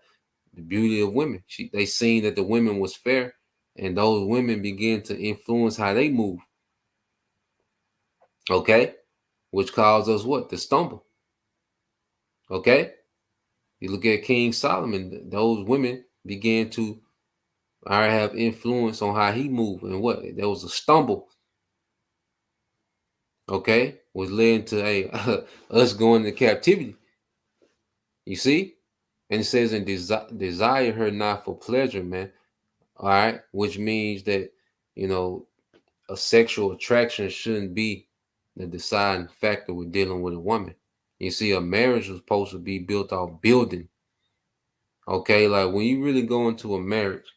the beauty of women. They seen that the women was fair, and those women began to influence how they move. Okay, which caused us what? To stumble. Okay, you look at King Solomon; those women began to have influence on how he moved, and what there was a stumble. Okay, was led to us going into captivity. You see, and it says, and desire her not for pleasure, man. All right, which means that you know a sexual attraction shouldn't be the deciding factor with dealing with a woman. You see, a marriage was supposed to be built off building. Okay, like when you really go into a marriage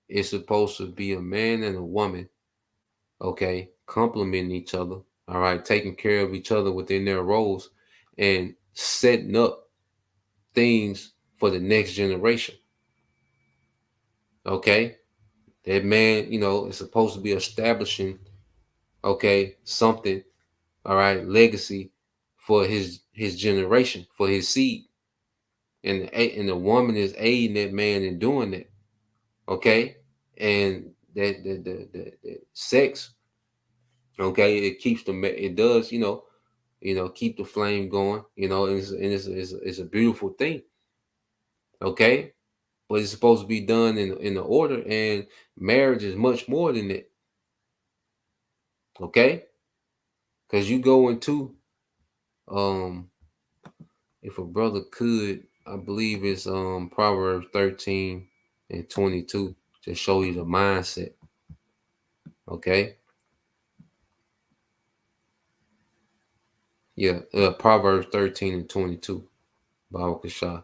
is supposed to be a man and a woman, okay, complementing each other, all right, taking care of each other within their roles and setting up things for the next generation. Okay, that man, is supposed to be establishing, okay, something, all right, legacy for his generation, for his seed, and the woman is aiding that man in doing that. Okay, and that the sex, okay, it does, keep the flame going, and it's a beautiful thing. Okay, but it's supposed to be done in the order, and marriage is much more than that. Okay, because you go into um if a brother could, I believe it's Proverbs 13 and 22 to show you the mindset. Okay, yeah, Proverbs 13 and 22, Bible Kashah,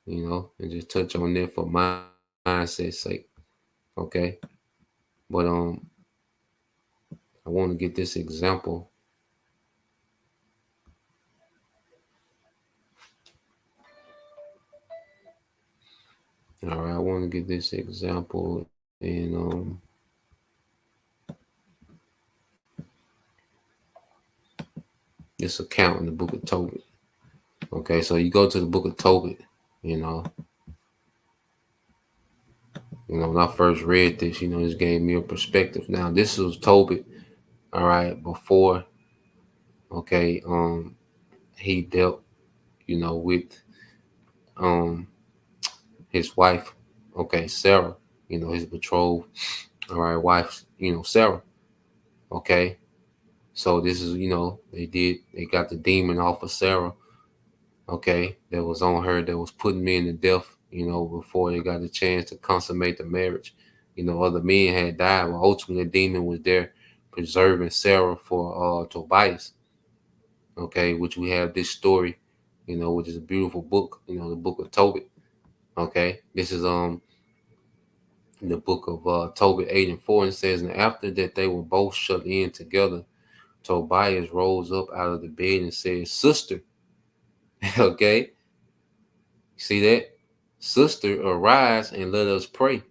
and just touch on that for mindset sake. Okay, but I want to get this example. All right, I want to get this example in this account in the book of Tobit. Okay, so you go to the book of Tobit, you know. When I first read this, this gave me a perspective. Now, this was Tobit, all right, before, okay, he dealt, with his wife, okay, Sarah, his betrothed, all right, wife, Sarah, okay. So this is, they got the demon off of Sarah, okay, that was on her, that was putting men to death, before they got a chance to consummate the marriage. Other men had died, but ultimately the demon was there preserving Sarah for Tobias, okay, which we have this story, which is a beautiful book, the book of Tobit, okay. This is the book of Tobit 8 and 4, and says, and after that they were both shut in together, Tobias rose up out of the bed and said, sister, okay, see that? Sister, arise and let us pray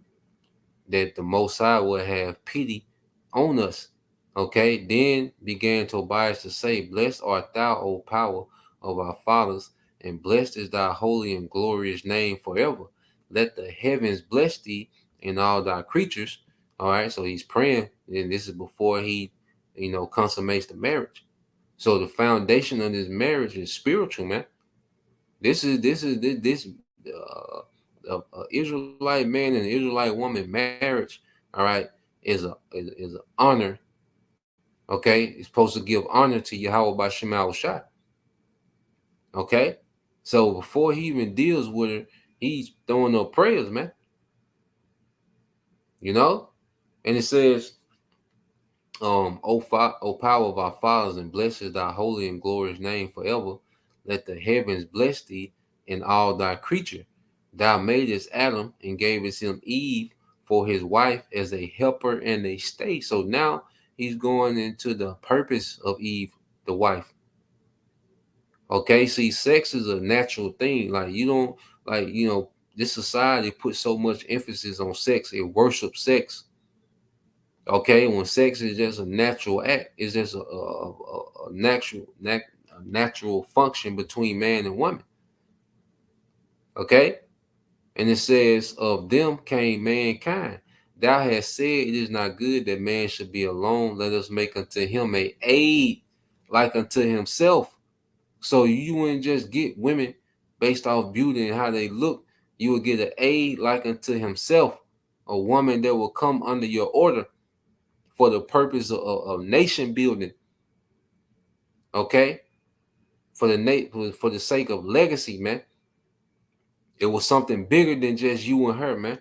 that the Most High will have pity on us. Okay, then began Tobias to say, blessed art thou, O power of our fathers, and blessed is thy holy and glorious name forever. Let the heavens bless thee and all thy creatures. All right, so he's praying, and this is before he, consummates the marriage. So the foundation of this marriage is spiritual, man. This Israelite man and Israelite woman marriage, all right, is an honor. Okay, it's supposed to give honor to Yahweh by Shema Shai. Okay, so before he even deals with her, he's throwing up prayers, man. And it says, O power of our fathers, and blessed is thy holy and glorious name forever. Let the heavens bless thee and all thy creature. Thou madest Adam and gavest him Eve for his wife as a helper and a stay. So now he's going into the purpose of Eve, the wife. Okay, see, sex is a natural thing. Like you don't this society puts so much emphasis on sex. It worships sex. Okay, when sex is just a natural act, it's just a natural function between man and woman. Okay, and it says, "Of them came mankind. Thou hast said it is not good that man should be alone. Let us make unto him a aid like unto himself." So you wouldn't just get women based off beauty and how they look. You would get an aid like unto himself, a woman that will come under your order for the purpose of nation building. Okay, for the sake of legacy, man. It was something bigger than just you and her, man.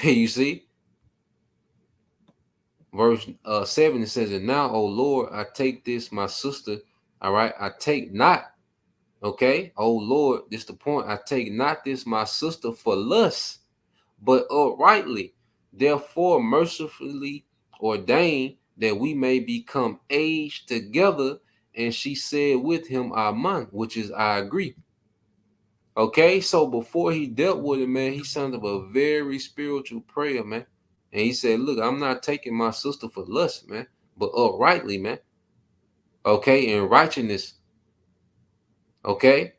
You see, verse 7, it says, "And now, O Lord, I take this my sister." All right, I take not. Okay, oh Lord, this the point. "I take not this my sister for lust, but uprightly. Therefore, mercifully ordain that we may become aged together." And she said with him, Aman, which is I agree. Okay, so before he dealt with it, man, he sounded a very spiritual prayer, man. And he said, "Look, I'm not taking my sister for lust, man, but uprightly, man. Okay, in righteousness. Okay."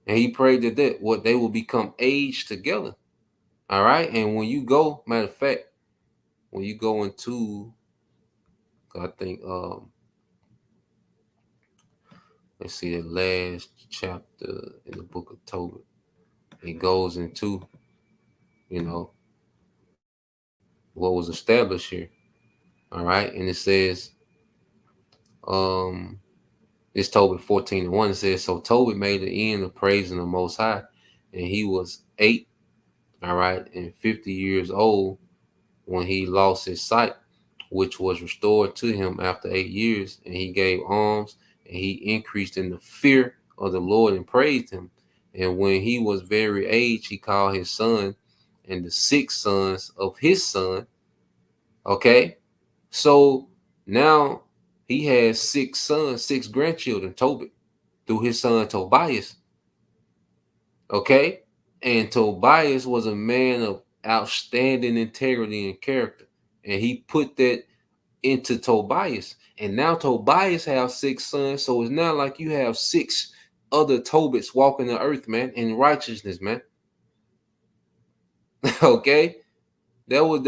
And he prayed that what they will become aged together. All right. And when you go, matter of fact, when you go into, I think, let's see, the last chapter in the book of Tobit, it goes into, you know, what was established here. All right. And it says, um, it's Tobit 14:1. It says, "So Tobit made the end of praising the Most High, and he was 8, all right, and 50 years old when he lost his sight, which was restored to him after 8 years. And he gave alms, and he increased in the fear of the Lord and praised him. And when he was very aged, he called his son and the 6 sons of his son." Okay, so now he has 6 sons, 6 grandchildren, Tobit, through his son Tobias. Okay, and Tobias was a man of outstanding integrity and character, and he put that into Tobias. And now Tobias have 6 sons. So it's not like you have 6 other Tobits walking the earth, man, in righteousness, man. Okay. That was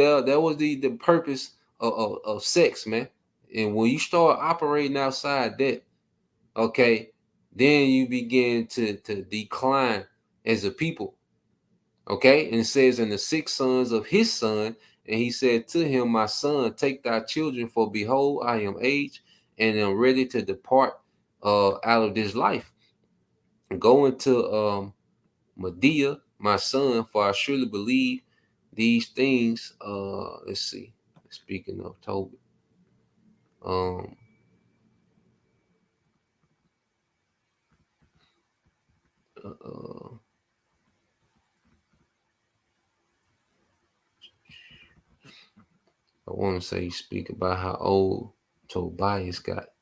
the purpose of sex, man. And when you start operating outside that, okay, then you begin to decline as a people. Okay, and it says, "And the 6 sons of his son, and he said to him, My son, take thy children, for behold, I am aged, and am ready to depart out of this life. Go into Medea, my son, for I surely believe these things." Let's see. Speaking of Tobit, um, uh, I want to say speak about how old Tobias got.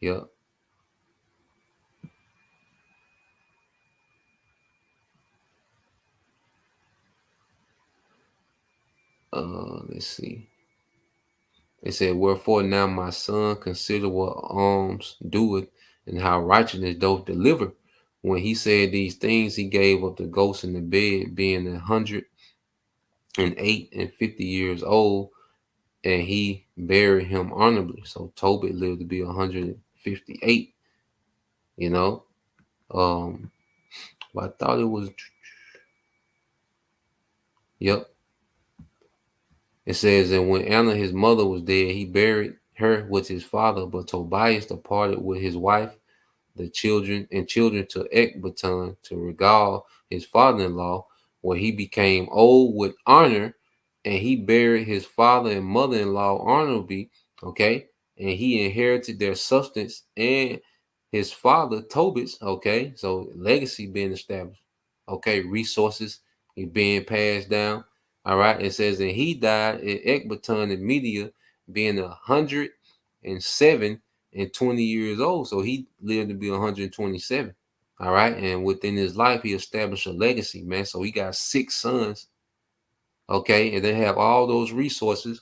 Yep. Let's see. It said, "Wherefore now, my son, consider what alms doeth, and how righteousness doth deliver. When he said these things, he gave up the ghost in the bed, being 108 and 50 years old, and he buried him honorably." So Tobit lived to be 158, you know. Um, but I thought it was, yep. It says, "And when Anna, his mother, was dead, he buried her with his father, but Tobias departed with his wife, the children to Ecbatana to regale his father-in-law, where he became old with honor, and he buried his father and mother-in-law honorably." Okay, and he inherited their substance and his father Tobit's. Okay, so legacy being established. Okay, resources is being passed down. All right, it says, "And he died at Ecbatana in Media, being 107 and 20 years old." So he lived to be 127. All right. And within his life, he established a legacy, man. So he got 6 sons. okay, and they have all those resources,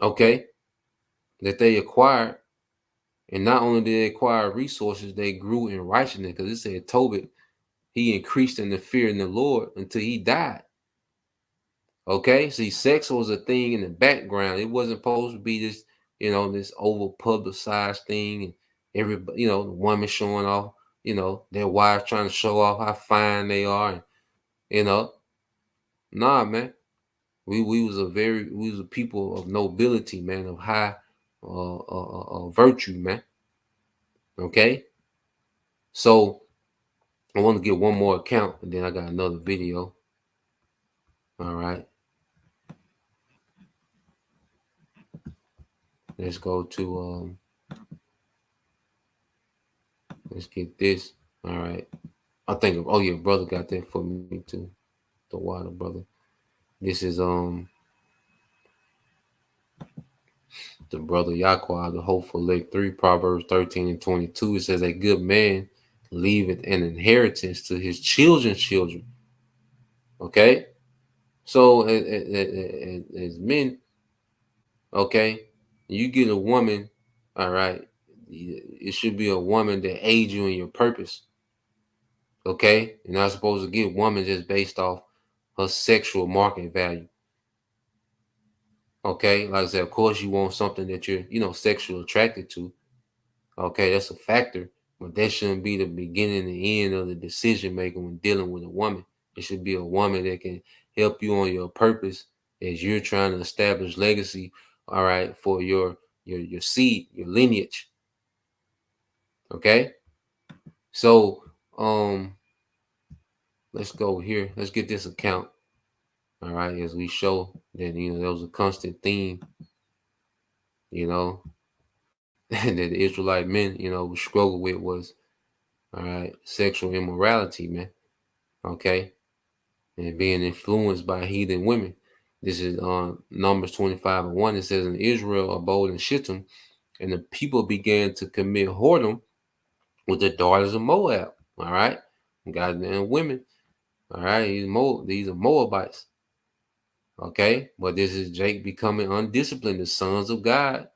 okay, that they acquired. And not only did they acquire resources, they grew in righteousness, because it said Tobit, he increased in the fear in the Lord until he died. Okay, see, sex was a thing in the background. It wasn't supposed to be this, this over publicized thing, and everybody, the woman showing off, their wives trying to show off how fine they are, and you know, nah, man. We was a people of nobility, man, of high virtue, man. Okay, so I want to get one more account, and then I got another video. All right, let's go to let's get this. All right, I think, oh yeah, brother got that for me too. The water, brother. This is the brother Yahweh, the hopeful leg 3, Proverbs 13 and 22. It says, a good man leaveth an inheritance to his children's children. Okay, so as men, okay, you get a woman, all right, it should be a woman that aids you in your purpose. Okay, you're not supposed to get woman just based off her sexual market value. Okay, like I said, of course you want something that you're, sexually attracted to. Okay, that's a factor, but that shouldn't be the beginning and the end of the decision making when dealing with a woman. It should be a woman that can help you on your purpose as you're trying to establish legacy. All right, for your seed, your lineage. Okay, so let's go here. Let's get this account. All right, as we show that there was a constant theme, that the Israelite men, would struggle with was, all right, sexual immorality, man. Okay, and being influenced by heathen women. This is on Numbers 25 and 1. It says, in Israel abode in Shittim, and the people began to commit whoredom with the daughters of Moab. All right, goddamn women. All right, these are Moabites. Okay, but this is Jake becoming undisciplined, the sons of God.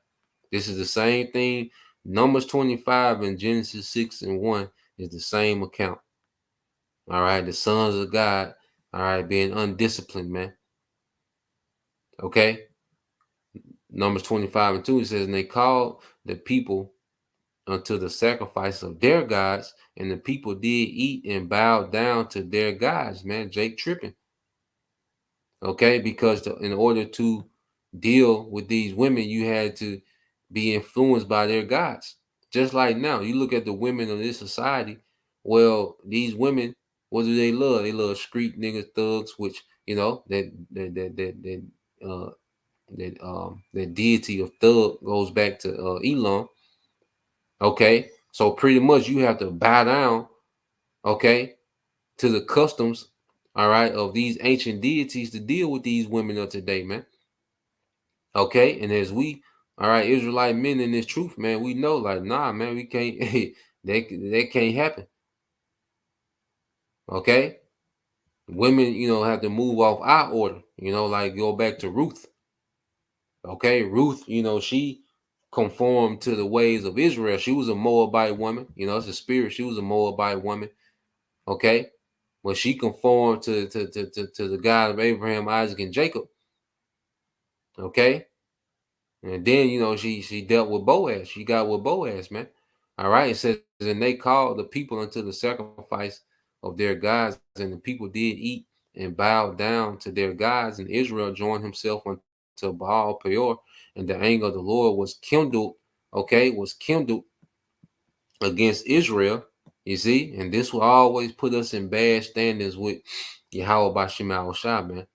This is the same thing. Numbers 25 and Genesis 6 and 1 is the same account. All right, the sons of God, all right, being undisciplined, man. Okay, Numbers 25 and 2, it says, and they called the people unto the sacrifice of their gods, and the people did eat and bow down to their gods, man. Jake tripping. Okay, because in order to deal with these women, you had to be influenced by their gods. Just like now, you look at the women of this society. Well, these women, what do they love? They love street niggas, thugs, which that deity of thug goes back to Elon. Okay, so pretty much you have to bow down, okay, to the customs, all right, of these ancient deities to deal with these women of today, man. Okay, and as we, all right, Israelite men in this truth, man, we know, like, nah, man, we can't, that can't happen. Okay, women, have to move off our order, like go back to Ruth. Okay, Ruth, she conformed to the ways of Israel. She was a Moabite woman, it's a spirit. She was a Moabite woman. Okay, but she conformed to the God of Abraham, Isaac, and Jacob. Okay, and then she dealt with Boaz. She got with Boaz, man. All right, it says, and they called the people unto the sacrifice of their gods, and the people did eat and bowed down to their gods, and Israel joined himself unto Baal Peor, and the anger of the Lord was kindled. Okay, was kindled against Israel. You see, and this will always put us in bad standings with Yahweh Bashim Shah, man.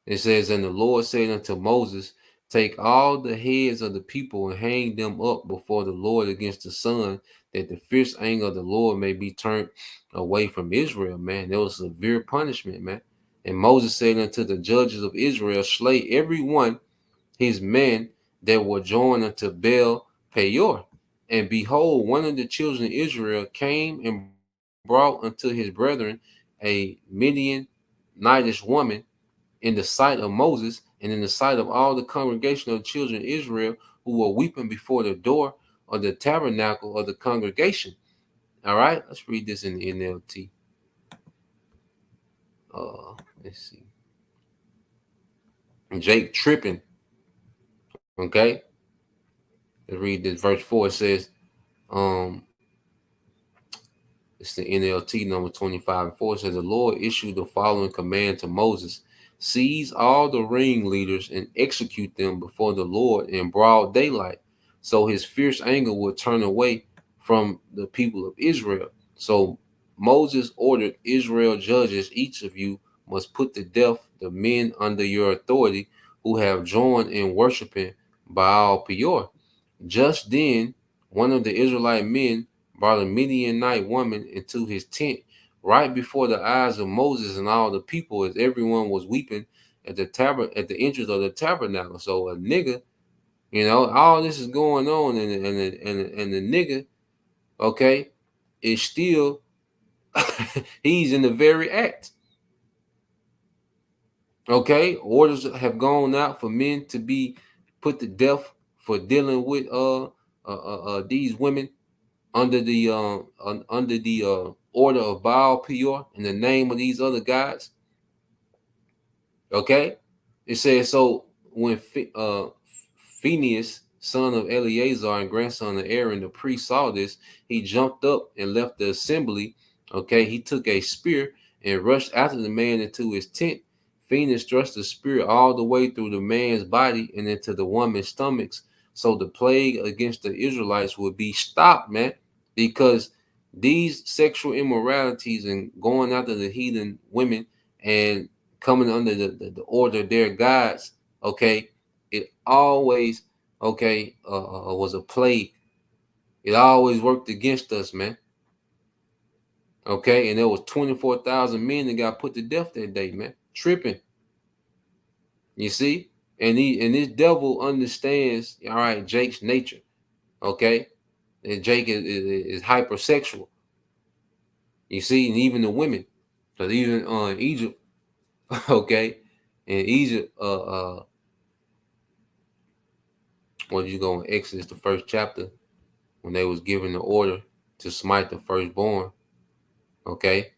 It says, and the Lord said unto Moses, take all the heads of the people and hang them up before the Lord against the sun, that the fierce anger of the Lord may be turned away from Israel, man. There was severe punishment, man. And Moses said unto the judges of Israel, slay every one his men that were joined unto Baal Peor. And behold, one of the children of Israel came and brought unto his brethren a Midian nightish woman in the sight of Moses and in the sight of all the congregation of the children of Israel who were weeping before the door of the tabernacle of the congregation. All right, let's read this in the NLT. Let's see. Jake tripping. Okay, let's read this. Verse 4 says, um, it's the NLT number 25 and 4. It says, the Lord issued the following command to Moses: seize all the ringleaders and execute them before the Lord in broad daylight, so his fierce anger will turn away from the people of Israel. So Moses ordered Israel judges: each of you must put to death the men under your authority who have joined in worshiping Baal Peor. Just then, one of the Israelite men brought a Midianite woman into his tent right before the eyes of Moses and all the people, as everyone was weeping at the entrance of the tabernacle. So a nigga, all this is going on, and the nigga, okay, is still he's in the very act. Okay, orders have gone out for men to be put to death for dealing with these women under the order of Baal Peor in the name of these other gods. Okay, it says so when Phinehas, son of Eleazar and grandson of Aaron, the priest, saw this, he jumped up and left the assembly. Okay, he took a spear and rushed after the man into his tent. Phinehas thrust the spear all the way through the man's body and into the woman's stomachs, so the plague against the Israelites would be stopped, man, because these sexual immoralities and going after the heathen women and coming under the order of their gods, okay, it always, okay, was a plague. It always worked against us, man. Okay, and there was 24,000 men that got put to death that day, man. Tripping. You see? And this devil understands, all right, Jake's nature. Okay? And Jake is hypersexual. You see, and even the women. Because even in Egypt, okay, in Egypt, when you go in Exodus, the first chapter, when they was given the order to smite the firstborn. Okay.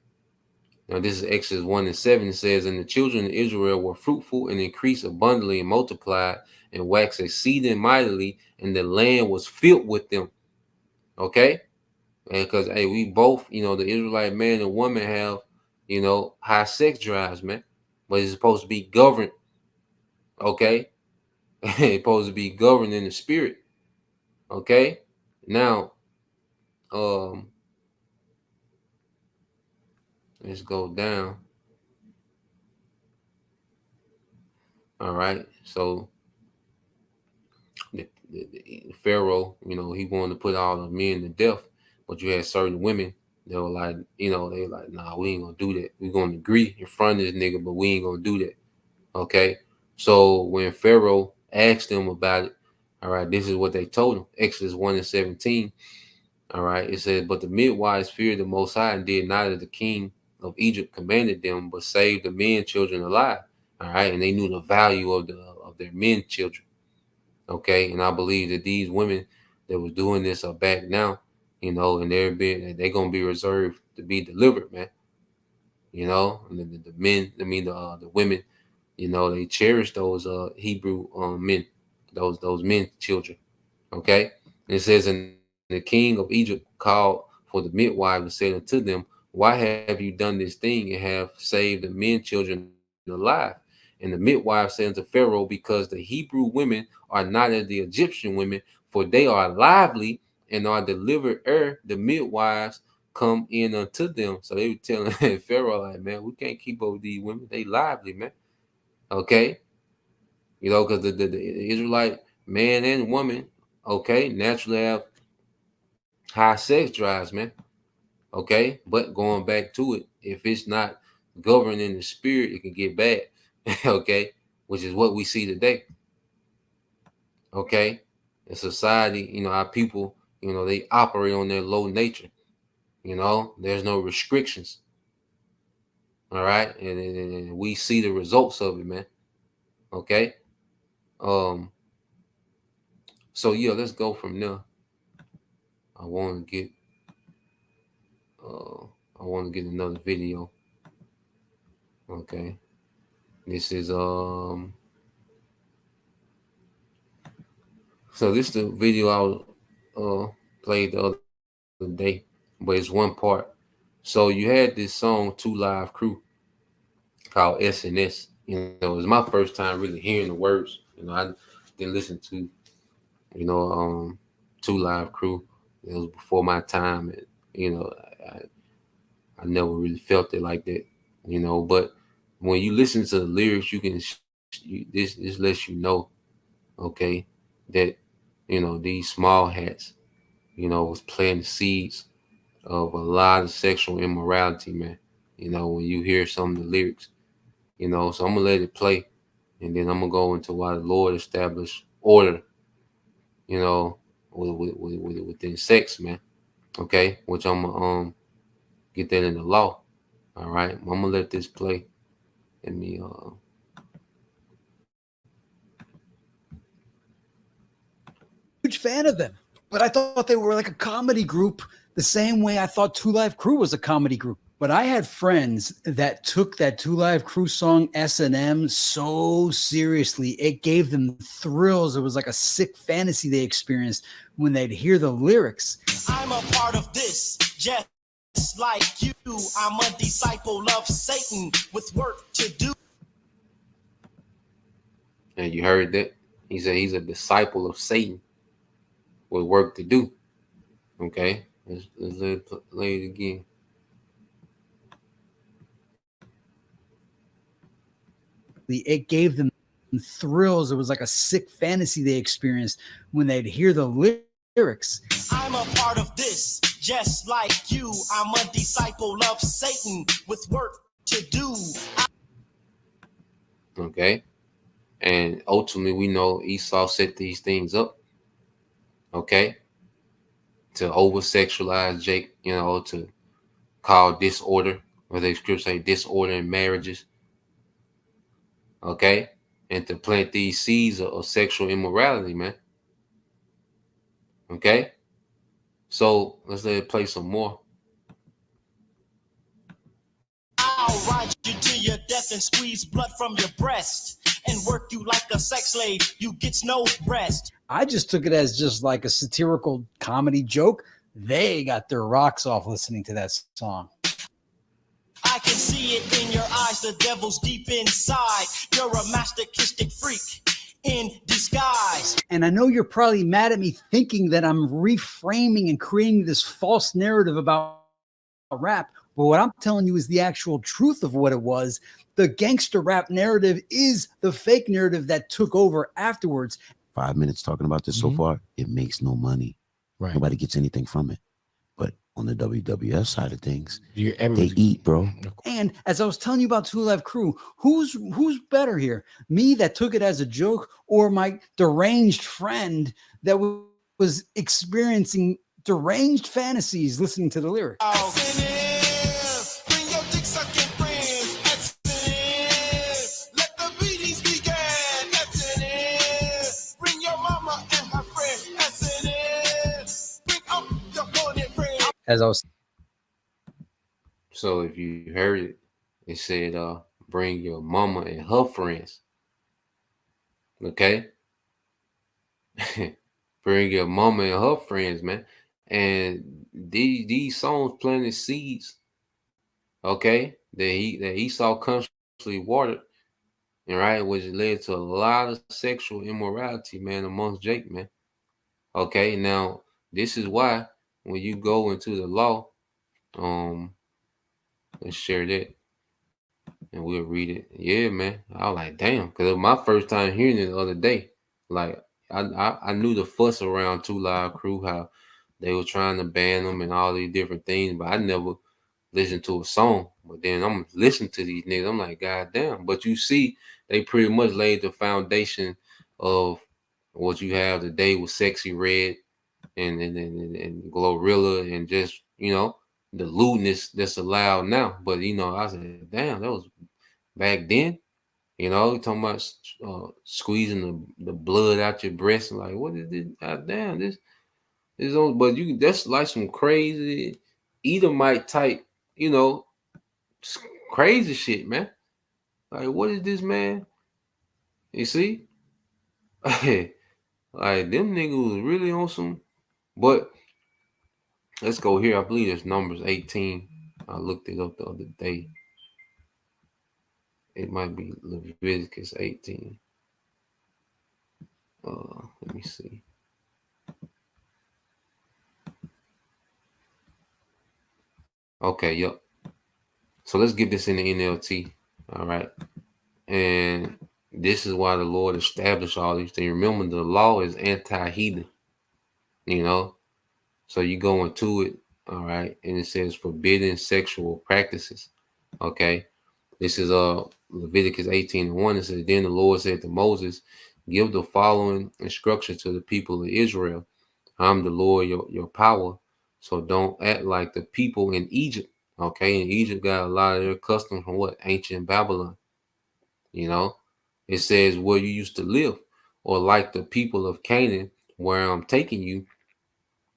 Now this is Exodus 1 and 7. It says, and the children of Israel were fruitful and increased abundantly and multiplied and waxed exceeding mightily, and the land was filled with them. Okay. And because hey, we both, the Israelite man and woman have, high sex drives, man. But it's supposed to be governed. Okay. It's supposed to be governed in the spirit. Okay. Now, let's go down. All right. So the Pharaoh, he wanted to put all the men to death, but you had certain women that were like, they were like, nah, we ain't gonna do that. We're gonna agree in front of this nigga, but we ain't gonna do that. Okay. So when Pharaoh asked them about it, all right, this is what they told him. Exodus 1 and 17. All right. It says, but the midwives feared the Most High and did not as the king of Egypt commanded them, but saved the men children alive. All right. And they knew the value of their men children. Okay. And I believe that these women that was doing this are back now, and they're going to be reserved to be delivered, man. And the men, the women, they cherish those Hebrew men, those men children. Okay. And it says, and the king of Egypt called for the midwives and said unto them, why have you done this thing and have saved the men children alive? And the midwives said unto Pharaoh, because the Hebrew women are not as the Egyptian women, for they are lively and are delivered ere the midwives come in unto them. So they were telling Pharaoh, like, man, we can't keep up with these women. They lively, man. Okay. Because the Israelite man and woman, okay, naturally have high sex drives, man. Okay. But going back to it, if it's not governed in the spirit, it can get bad. Okay. Which is what we see today. Okay. In society, our people, they operate on their low nature. There's no restrictions. All right, and we see the results of it, man. Okay. So yeah, let's go from there. I want to get uh I want to get another video. Okay. This is so this is the video I played the other day, but it's one part. So you had this song Two Live Crew called SNS. You know, it was my first time really hearing the words. You know, I didn't listen to, you know, Two Live Crew. It was before my time, and you know, I never really felt it like that. You know, but when you listen to the lyrics, you can this lets you know, okay, that you know these small hats, you know, was planting seeds of a lot of sexual immorality, man. You know, when you hear some of the lyrics, you know, so I'm gonna let it play, and then I'm gonna go into why the Lord established order, you know, within sex, man. Okay, which I'm gonna get that in the law. All right, I'm gonna let this play. Let me Huge fan of them, but I thought they were like a comedy group the same way I thought Two Live Crew was a comedy group. But I had friends that took that Two Live Crew song S&M so seriously. It gave them thrills. It was like a sick fantasy they experienced when they'd hear the lyrics. I'm a part of this, just like you. I'm a disciple of Satan with work to do. and you heard that he said he's a disciple of Satan with work to do. Okay, let's play it again. It gave them thrills. It was like a sick fantasy they experienced when they'd hear the lyrics. I'm a part of this, just like you. I'm a disciple of Satan with work to do. Okay, and ultimately we know Esau set these things up. Okay, to over sexualize Jake, you know, to call disorder, or the scripture say disorder in marriages. Okay, and to plant these seeds of sexual immorality, man. Okay, so let's let it play some more. I'll ride you to your death and squeeze blood from your breast and work you like a sex slave. You get no rest. I just took it as just like a satirical comedy joke. They got their rocks off listening to that song. I can see it in your eyes, the devil's deep inside. You're a masochistic freak in disguise. And I know you're probably mad at me thinking that I'm reframing and creating this false narrative about rap. But what I'm telling you is the actual truth of what it was. The gangster rap narrative is the fake narrative that took over afterwards. 5 minutes talking about this so far, it makes no money. Right. Nobody gets anything from it. But on the WWF side of things, they Everybody- eat, bro. And as I was telling you about Two Live Crew, who's better here? Me that took it as a joke, or my deranged friend that was experiencing deranged fantasies listening to the lyrics? Bring your dick sucking friends. That's it. Let the beatings begin. That's it. Bring your mama and her friend. That's it. Bring up the hornet friend. As I was So if you heard it, it said bring your mama and her friends. Okay. Bring your mama and her friends, man. And these songs planted seeds, okay, that Esau consciously watered, and right, which led to a lot of sexual immorality, man, amongst Jake, man. Okay, now this is why when you go into the law, let's share that and we'll read it. Yeah, man. I was like, damn, because it was my first time hearing it the other day. Like I knew the fuss around Two Live Crew, how they were trying to ban them and all these different things, but I never listened to a song. But then I'm listening to these niggas. I'm like, God damn. But you see, they pretty much laid the foundation of what you have today with Sexy Red and Glorilla and just, you know, the lewdness that's allowed now. But I said, damn, that was back then. You talking about squeezing the blood out your breast, and like, what is this? God damn, this is on. But that's like some crazy Edomite type, you know, crazy shit, man. Like, what is this, man? You see, like them niggas was really on some. But let's go here. I believe it's Numbers 18. I looked it up the other day. It might be Leviticus 18. Let me see. Okay, yep. So let's get this in the NLT. All right. And this is why the Lord established all these things. Remember, the law is anti-heathen, you know. So you go into it, all right, and it says forbidden sexual practices. Okay. This is Leviticus 18:1. It says, then the Lord said to Moses, give the following instruction to the people of Israel. I'm the Lord, your power. So don't act like the people in Egypt. Okay, and Egypt got a lot of their customs from what? Ancient Babylon. You know, it says where you used to live, or like the people of Canaan, where I'm taking you,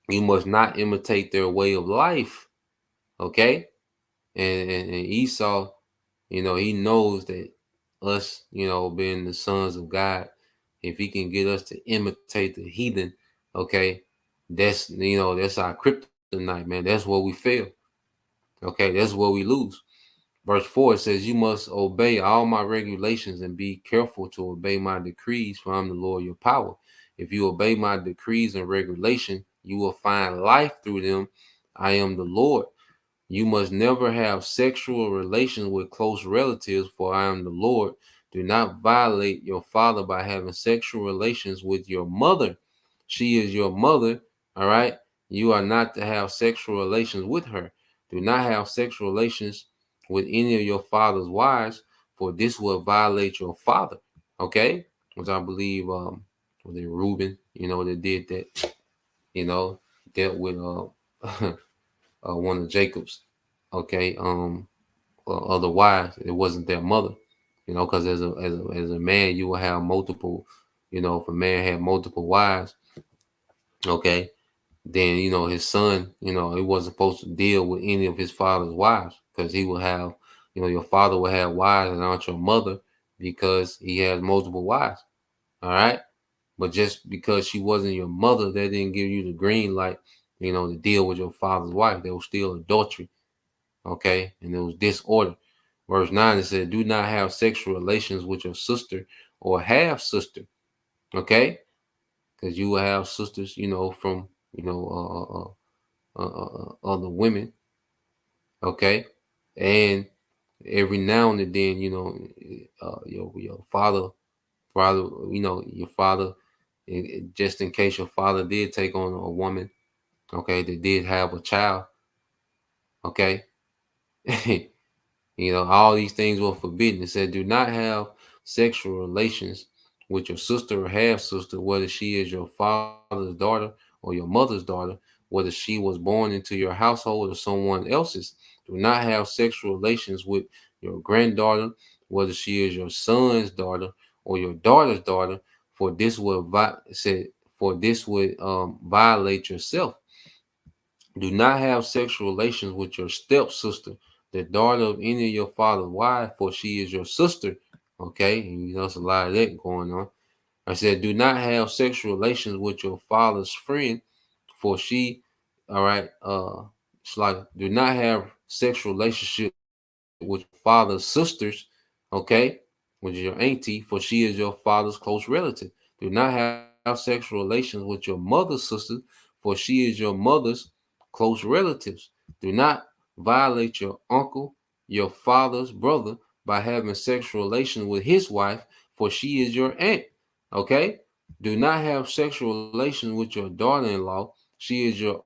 you must not imitate their way of life. Okay, and Esau, he knows that us, being the sons of God, if he can get us to imitate the heathen, okay, that's our kryptonite, man. That's where we fail. Okay, that's where we lose. Verse 4 says, you must obey all my regulations and be careful to obey my decrees, for I'm the Lord your power. If you obey my decrees and regulation, you will find life through them. I am the Lord. You must never have sexual relations with close relatives, for I am the Lord. Do not violate your father by having sexual relations with your mother. She is your mother, all right? You are not to have sexual relations with her. Do not have sexual relations with any of your father's wives, for this will violate your father, okay? Which I believe was it Reuben, that did that, dealt with one of Jacob's, okay, otherwise it wasn't their mother, because as a man you will have multiple, if a man had multiple wives, okay, then his son, he wasn't supposed to deal with any of his father's wives, because he will have, your father will have wives and not your mother, because he has multiple wives. All right, but just because she wasn't your mother, that didn't give you the green light, to deal with your father's wife. There was still adultery. Okay, and it was disorder. Verse 9, it said, do not have sexual relations with your sister or half sister. Okay, because you will have sisters, from other women. Okay, and every now and then, your father, your father, just in case your father did take on a woman, okay, that did have a child, okay. All these things were forbidden. It said, do not have sexual relations with your sister or half sister, whether she is your father's daughter or your mother's daughter, whether she was born into your household or someone else's. Do not have sexual relations with your granddaughter, whether she is your son's daughter or your daughter's daughter, for this would violate yourself. Do not have sexual relations with your stepsister, the daughter of any of your father's wife, for she is your sister. Okay, and there's a lot of that going on. I said, do not have sexual relations with your father's friend, for she, all right, it's like, do not have sexual relationship with your father's sisters, okay, which is your auntie, for she is your father's close relative. Do not have sexual relations with your mother's sister, for she is your mother's close relatives. Do not violate your uncle, your father's brother, by having sexual relations with his wife, for she is your aunt. Okay? Do not have sexual relations with your daughter-in-law. She is your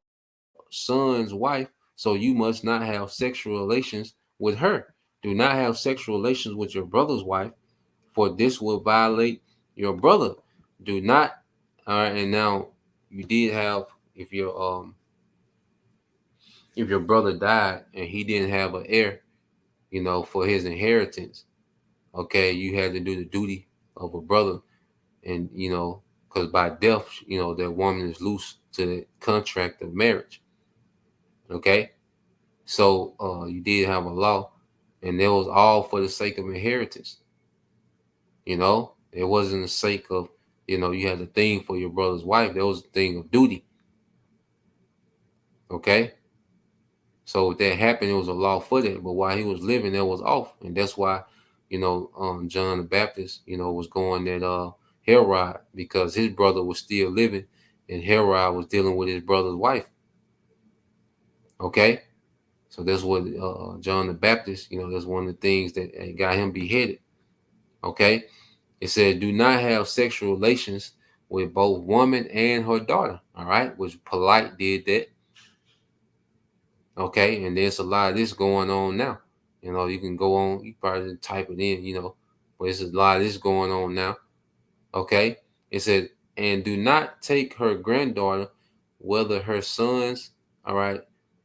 son's wife, so you must not have sexual relations with her. Do not have sexual relations with your brother's wife, for this will violate your brother. Do not. All right, and now you did have, if you're if your brother died and he didn't have an heir, for his inheritance, okay, you had to do the duty of a brother, and because by death, that woman is loose to the contract of marriage. Okay, so you did have a law, and it was all for the sake of inheritance. It wasn't the sake of, you had a thing for your brother's wife. There was a thing of duty. Okay, so if that happened, it was a law for that. But while he was living, that was off, and that's why, John the Baptist, was going that Herod, because his brother was still living, and Herod was dealing with his brother's wife. Okay, so that's what John the Baptist, that's one of the things that got him beheaded. Okay, it said, do not have sexual relations with both woman and her daughter. All right, which polite did that. Okay, and there's a lot of this going on now. You can go on, you probably type it in, but there's a lot of this going on now. Okay, it said, and do not take her granddaughter, whether her son's, all right,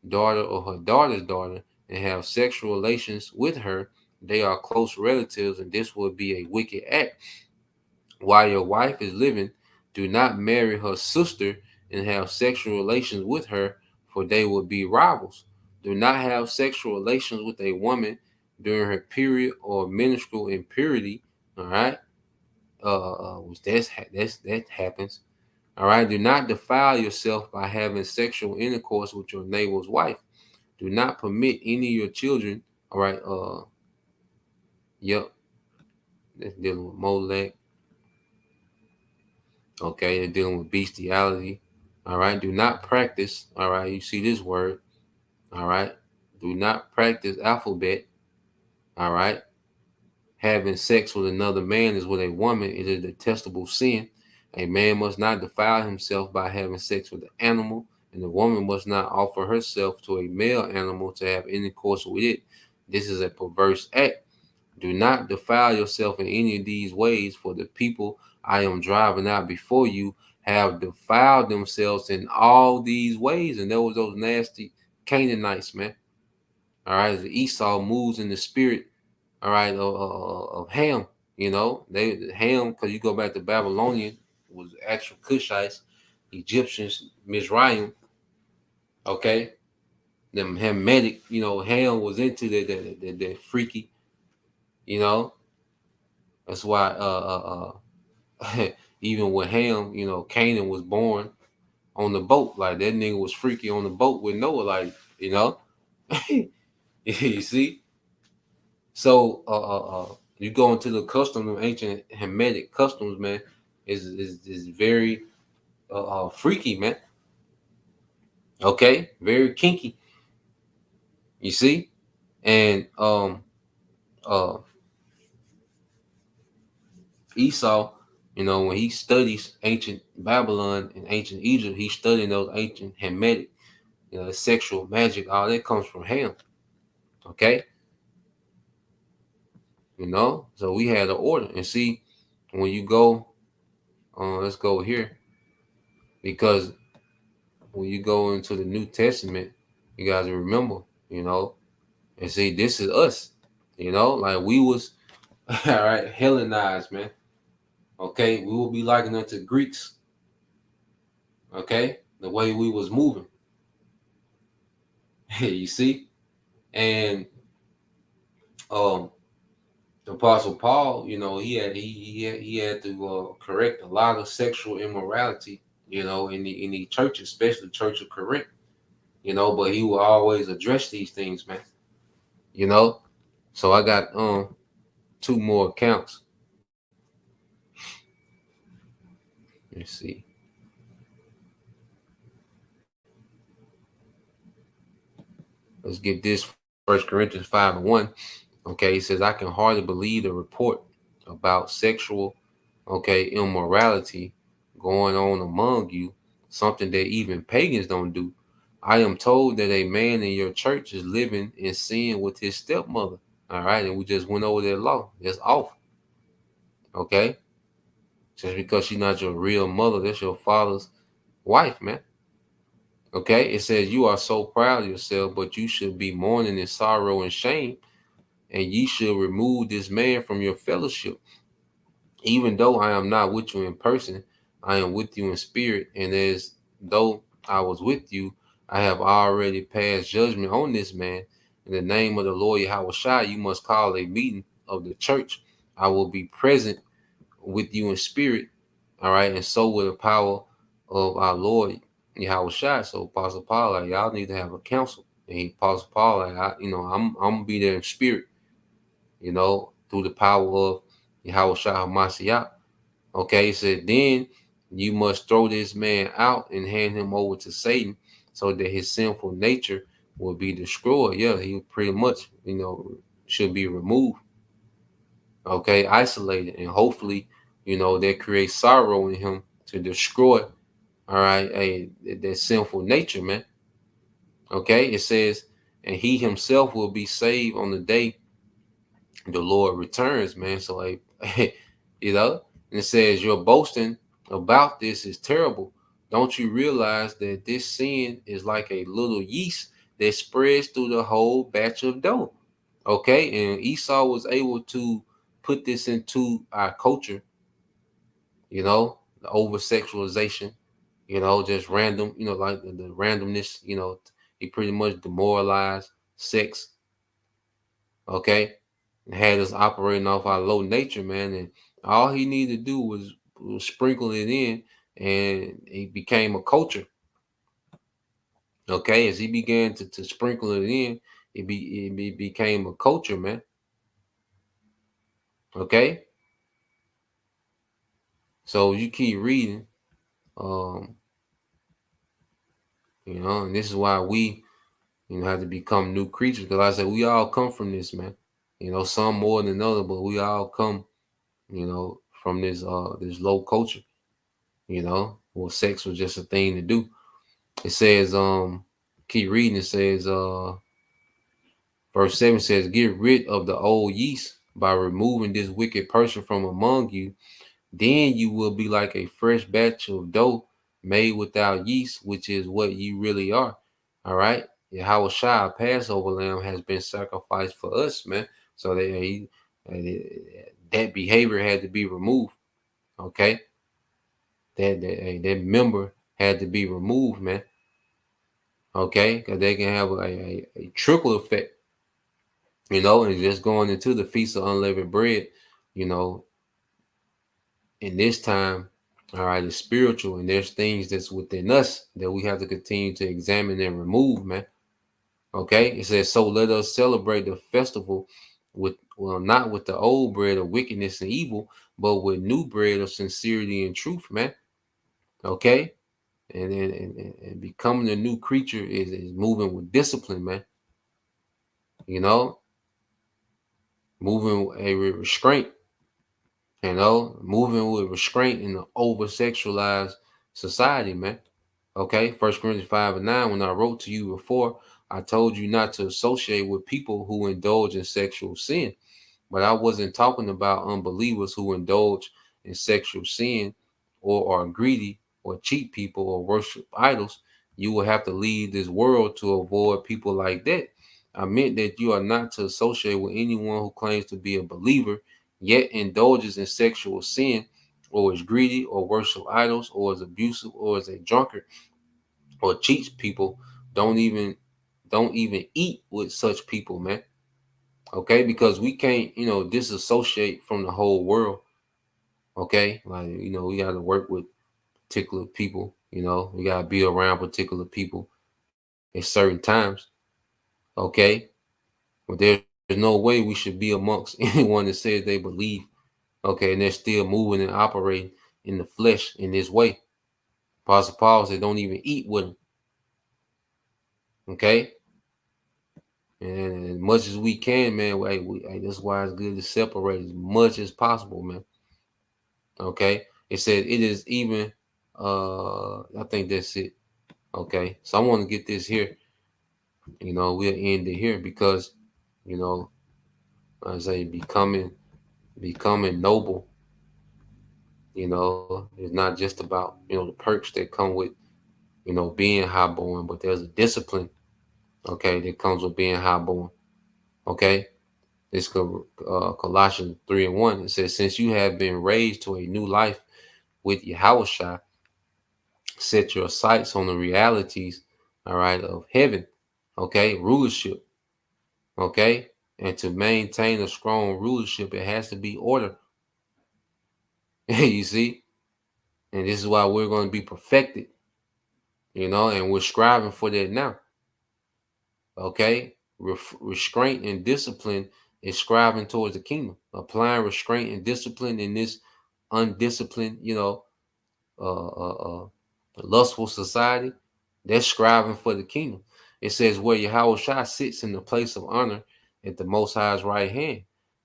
daughter or her daughter's daughter, and have sexual relations with her. They are close relatives, and this would be a wicked act. While your wife is living, do not marry her sister and have sexual relations with her, for they will be rivals. Do not have sexual relations with a woman during her period or menstrual impurity. All right, which that happens. All right, do not defile yourself by having sexual intercourse with your neighbor's wife. Do not permit any of your children. All right, yep, that's dealing with Molech. Okay, they're dealing with bestiality. All right, do not practice. All right, you see this word. All right, do not practice alphabet. All right, having sex with another man is with a woman. It is a detestable sin. A man must not defile himself by having sex with an animal, and the woman must not offer herself to a male animal to have intercourse with it. This is a perverse act. Do not defile yourself in any of these ways, for the people I am driving out before you have defiled themselves in all these ways. And there was those nasty Canaanites, man. All right, Esau moves in the spirit, all right, of Ham. They Ham, because you go back to Babylonian, was actual Cushites, Egyptians, Mizraim. Okay, them Hamitic, Ham was into that freaky, you know. That's why even with Ham, Canaan was born on the boat. Like that nigga was freaky on the boat with Noah, like, you see. So you go into the custom of ancient Hamitic customs, man, is very freaky, man. Okay, very kinky. You see, and uh Esau, when he studies ancient Babylon and ancient Egypt, he's studying those ancient Hamitic, sexual magic, all that comes from Ham. Okay, so we had an order. And see, when you go, let's go here, because when you go into the New Testament, you guys remember, and see, this is us, like we was, all right, Hellenized, man. Okay, we will be likened unto Greeks. Okay, the way we was moving. You see, and um, the Apostle Paul, he had to correct a lot of sexual immorality, in the church, especially Church of Corinth, but he will always address these things, man. So I got two more accounts. Let's see. Let's get this. 1 Corinthians 5:1. Okay, he says, I can hardly believe the report about sexual, immorality going on among you, something that even pagans don't do. I am told that a man in your church is living in sin with his stepmother. All right, and we just went over that law. That's off. Okay, just because she's not your real mother, that's your father's wife, man. Okay, it says, you are so proud of yourself, but you should be mourning in sorrow and shame, and ye should remove this man from your fellowship. Even though I am not with you in person, I am with you in spirit, and as though I was with you, I have already passed judgment on this man. In the name of the Lord Yahweh, you must call a meeting of the church. I will be present with you in spirit, all right, and so with the power of our Lord Yahweh. So Apostle Paul, like, y'all need to have a council. And Apostle Paul, like, I'm gonna be there in spirit, through the power of Yahweh Hamashiach. Okay, he said, then you must throw this man out and hand him over to Satan so that his sinful nature will be destroyed. Yeah, he pretty much, should be removed. Okay, isolated, and hopefully, that creates sorrow in him to destroy, all right, that sinful nature, man. Okay, it says, and he himself will be saved on the day the Lord returns, man. So, like, and it says, your boasting about this is terrible. Don't you realize that this sin is like a little yeast that spreads through the whole batch of dough? Okay, and Esau was able to put this into our culture, the over sexualization, just random, like the randomness, he pretty much demoralized sex, okay, and had us operating off our low nature, man. And all he needed to do was sprinkle it in, and it became a culture. Okay, as he began to sprinkle it in, it became a culture, man. Okay, so you keep reading, um, and this is why we, have to become new creatures. Because I said we all come from this, man. Some more than another, but we all come, from this low culture. Well, sex was just a thing to do. It says, keep reading. It says, verse 7 says, get rid of the old yeast by removing this wicked person from among you. Then you will be like a fresh batch of dough made without yeast, which is what you really are. All right. Yahweh Shai, Passover lamb, has been sacrificed for us, man. So that behavior had to be removed. Okay. That member had to be removed, man. Okay. Because they can have a trickle effect, and just going into the Feast of Unleavened Bread, you know, in this time, all right, it's spiritual, and there's things that's within us that we have to continue to examine and remove, man. Okay, it says, so let us celebrate the festival not with the old bread of wickedness and evil, but with new bread of sincerity and truth, man. Okay, and becoming a new creature is moving with discipline, man. Moving a restraint, moving with restraint in the over sexualized society, man. Okay, 1 Corinthians 5:9. When I wrote to you before, I told you not to associate with people who indulge in sexual sin. But I wasn't talking about unbelievers who indulge in sexual sin or are greedy or cheat people or worship idols. You will have to leave this world to avoid people like that. I meant that you are not to associate with anyone who claims to be a believer yet indulges in sexual sin or is greedy or worship idols or is abusive or is a drunkard or cheats people. Don't even eat with such people, man. Okay, because we can't, disassociate from the whole world. Okay, like, we got to work with particular people. We got to be around particular people at certain times. Okay, but there's no way we should be amongst anyone that says they believe. Okay, and they're still moving and operating in the flesh in this way. Apostle Paul said, don't even eat with them. Okay, and as much as we can, man, that's why it's good to separate as much as possible, man. Okay, it said it is even. I think that's it. Okay, so I want to get this here. We'll end it here because, you know, I say becoming noble. It's not just about the perks that come with being highborn, but there's a discipline, okay, that comes with being highborn. Okay, this Colossians 3:1. It says, "Since you have been raised to a new life with Yahushua, set your sights on the realities, all right, of heaven, okay, rulership, okay, and to maintain a strong rulership, it has to be order." You see, and this is why we're going to be perfected, and we're striving for that now. Okay, restraint and discipline is striving towards the kingdom. Applying restraint and discipline in this undisciplined, lustful society, they're striving for the kingdom. It says where Yahweh sits in the place of honor at the Most High's right hand.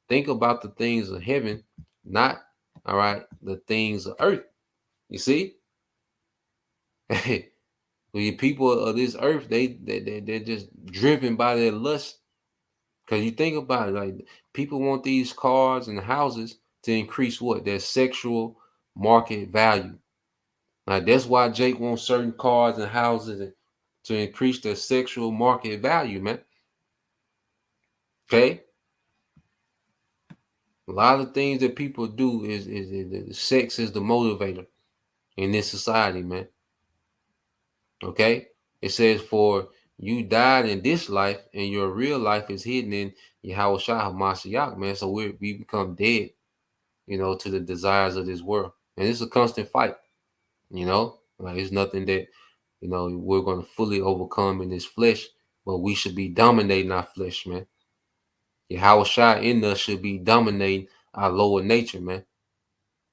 Think about the things of heaven, not all right, the things of earth. You see, the people of this earth, they're just driven by their lust. Because you think about it, like people want these cars and houses to increase what? Their sexual market value. Like that's why Jake wants certain cars and houses to increase their sexual market value, man. Okay? A lot of things that people do is sex is the motivator in this society, man. Okay? It says, "For you died in this life, and your real life is hidden in Yahweh Shah Mashiach," man. So we become dead, to the desires of this world. And it's a constant fight, like it's nothing that, we're going to fully overcome in this flesh, but we should be dominating our flesh, man. Yahweh Shai in us should be dominating our lower nature, man.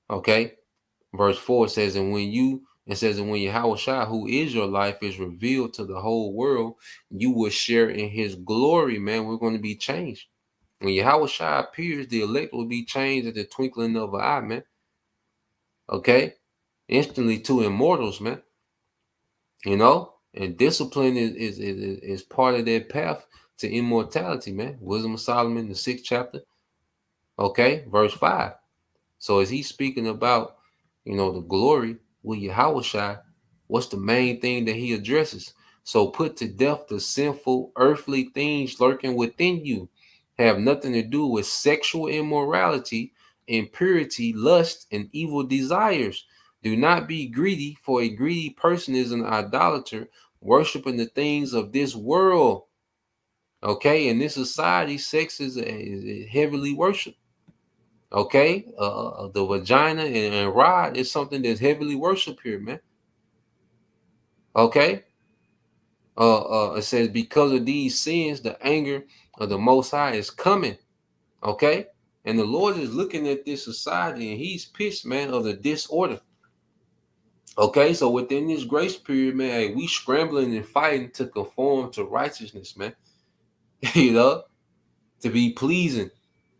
Okay. Verse 4 says, and when Yahweh Shai, who is your life, is revealed to the whole world, you will share in his glory, man. We're going to be changed. When Yahweh Shai appears, the elect will be changed at the twinkling of an eye, man. Okay. Instantly to immortals, man. And discipline is part of that path to immortality, man. Wisdom of Solomon, the 6th chapter. Okay, verse 5. So as he's speaking about, the glory with Yahweh, what's the main thing that he addresses? So put to death the sinful earthly things lurking within you. Have nothing to do with sexual immorality, impurity, lust, and evil desires. Do not be greedy, for a greedy person is an idolater, worshiping the things of this world. Okay, in this society, sex is heavily worshipped. Okay, the vagina and rod is something that's heavily worshipped here, man. Okay, it says because of these sins, the anger of the Most High is coming. Okay, and the Lord is looking at this society and he's pissed, man, of the disorder. Okay, so within this grace period, man, hey, we scrambling and fighting to conform to righteousness, man. To be pleasing,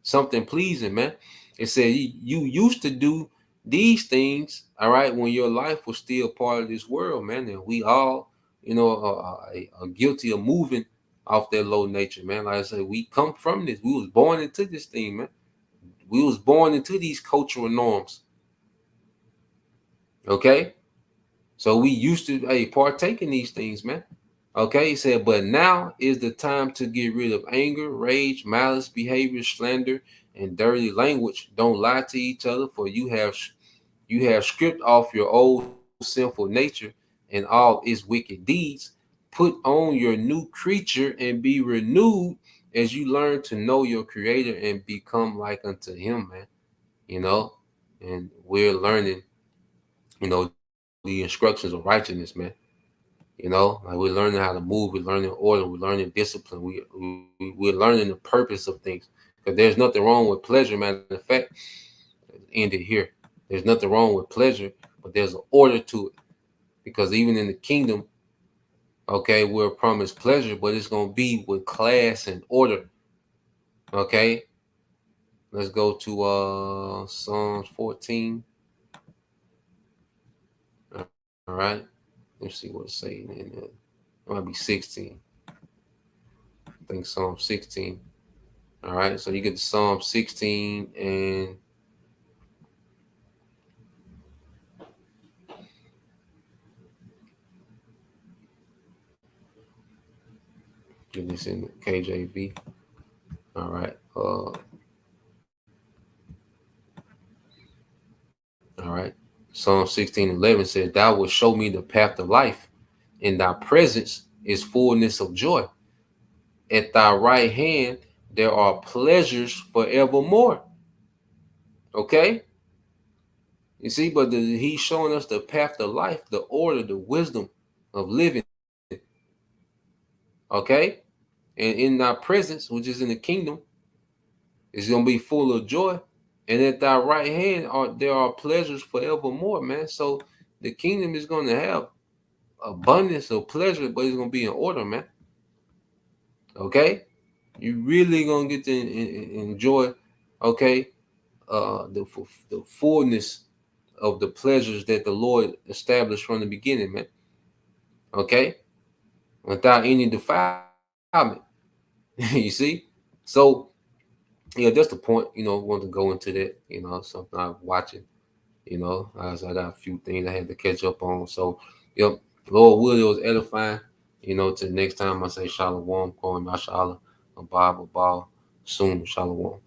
something pleasing, man. It said you used to do these things, all right, when your life was still part of this world, man. And we all, are guilty of moving off that low nature, man. Like I said, we come from this. We was born into this thing, man. We was born into these cultural norms. Okay, so we used to partake in these things, man. Okay, he said, but now is the time to get rid of anger, rage, malice, behavior, slander, and dirty language. Don't lie to each other, for you have stripped off your old sinful nature and all its wicked deeds. Put on your new creature and be renewed as you learn to know your creator and become like unto him, man. And we're learning, the instructions of righteousness, man. Like we're learning how to move, we're learning order, we're learning discipline, we're learning the purpose of things. Because there's nothing wrong with pleasure, matter of fact. End it here. There's nothing wrong with pleasure, but there's an order to it. Because even in the kingdom, okay, we're promised pleasure, but it's gonna be with class and order. Okay. Let's go to Psalms 14. All right. Let's see what it's saying in there. It might be 16. I think Psalm 16. All right, so you get to Psalm 16 and Get this in the KJV. All right. All right. Psalm 16:11 says, "Thou wilt show me the path of life. In thy presence is fullness of joy. At thy right hand there are pleasures forevermore." Okay? You see, but he's showing us the path of life, the order, the wisdom of living. Okay? And in thy presence, which is in the kingdom, is going to be full of joy. And at thy right hand there are pleasures forevermore, man. So the kingdom is going to have abundance of pleasure, but it's going to be in order, man. Okay? You really going to get to enjoy, okay, the fullness of the pleasures that the Lord established from the beginning, man. Okay? Without any defilement. You see? So, yeah, that's the point. Want to go into that, something I'm watching, as I got a few things I had to catch up on. So, yep, Lord will, it was edifying. Till next time I say shalom, going mashallah, a Bible ball soon, shalom.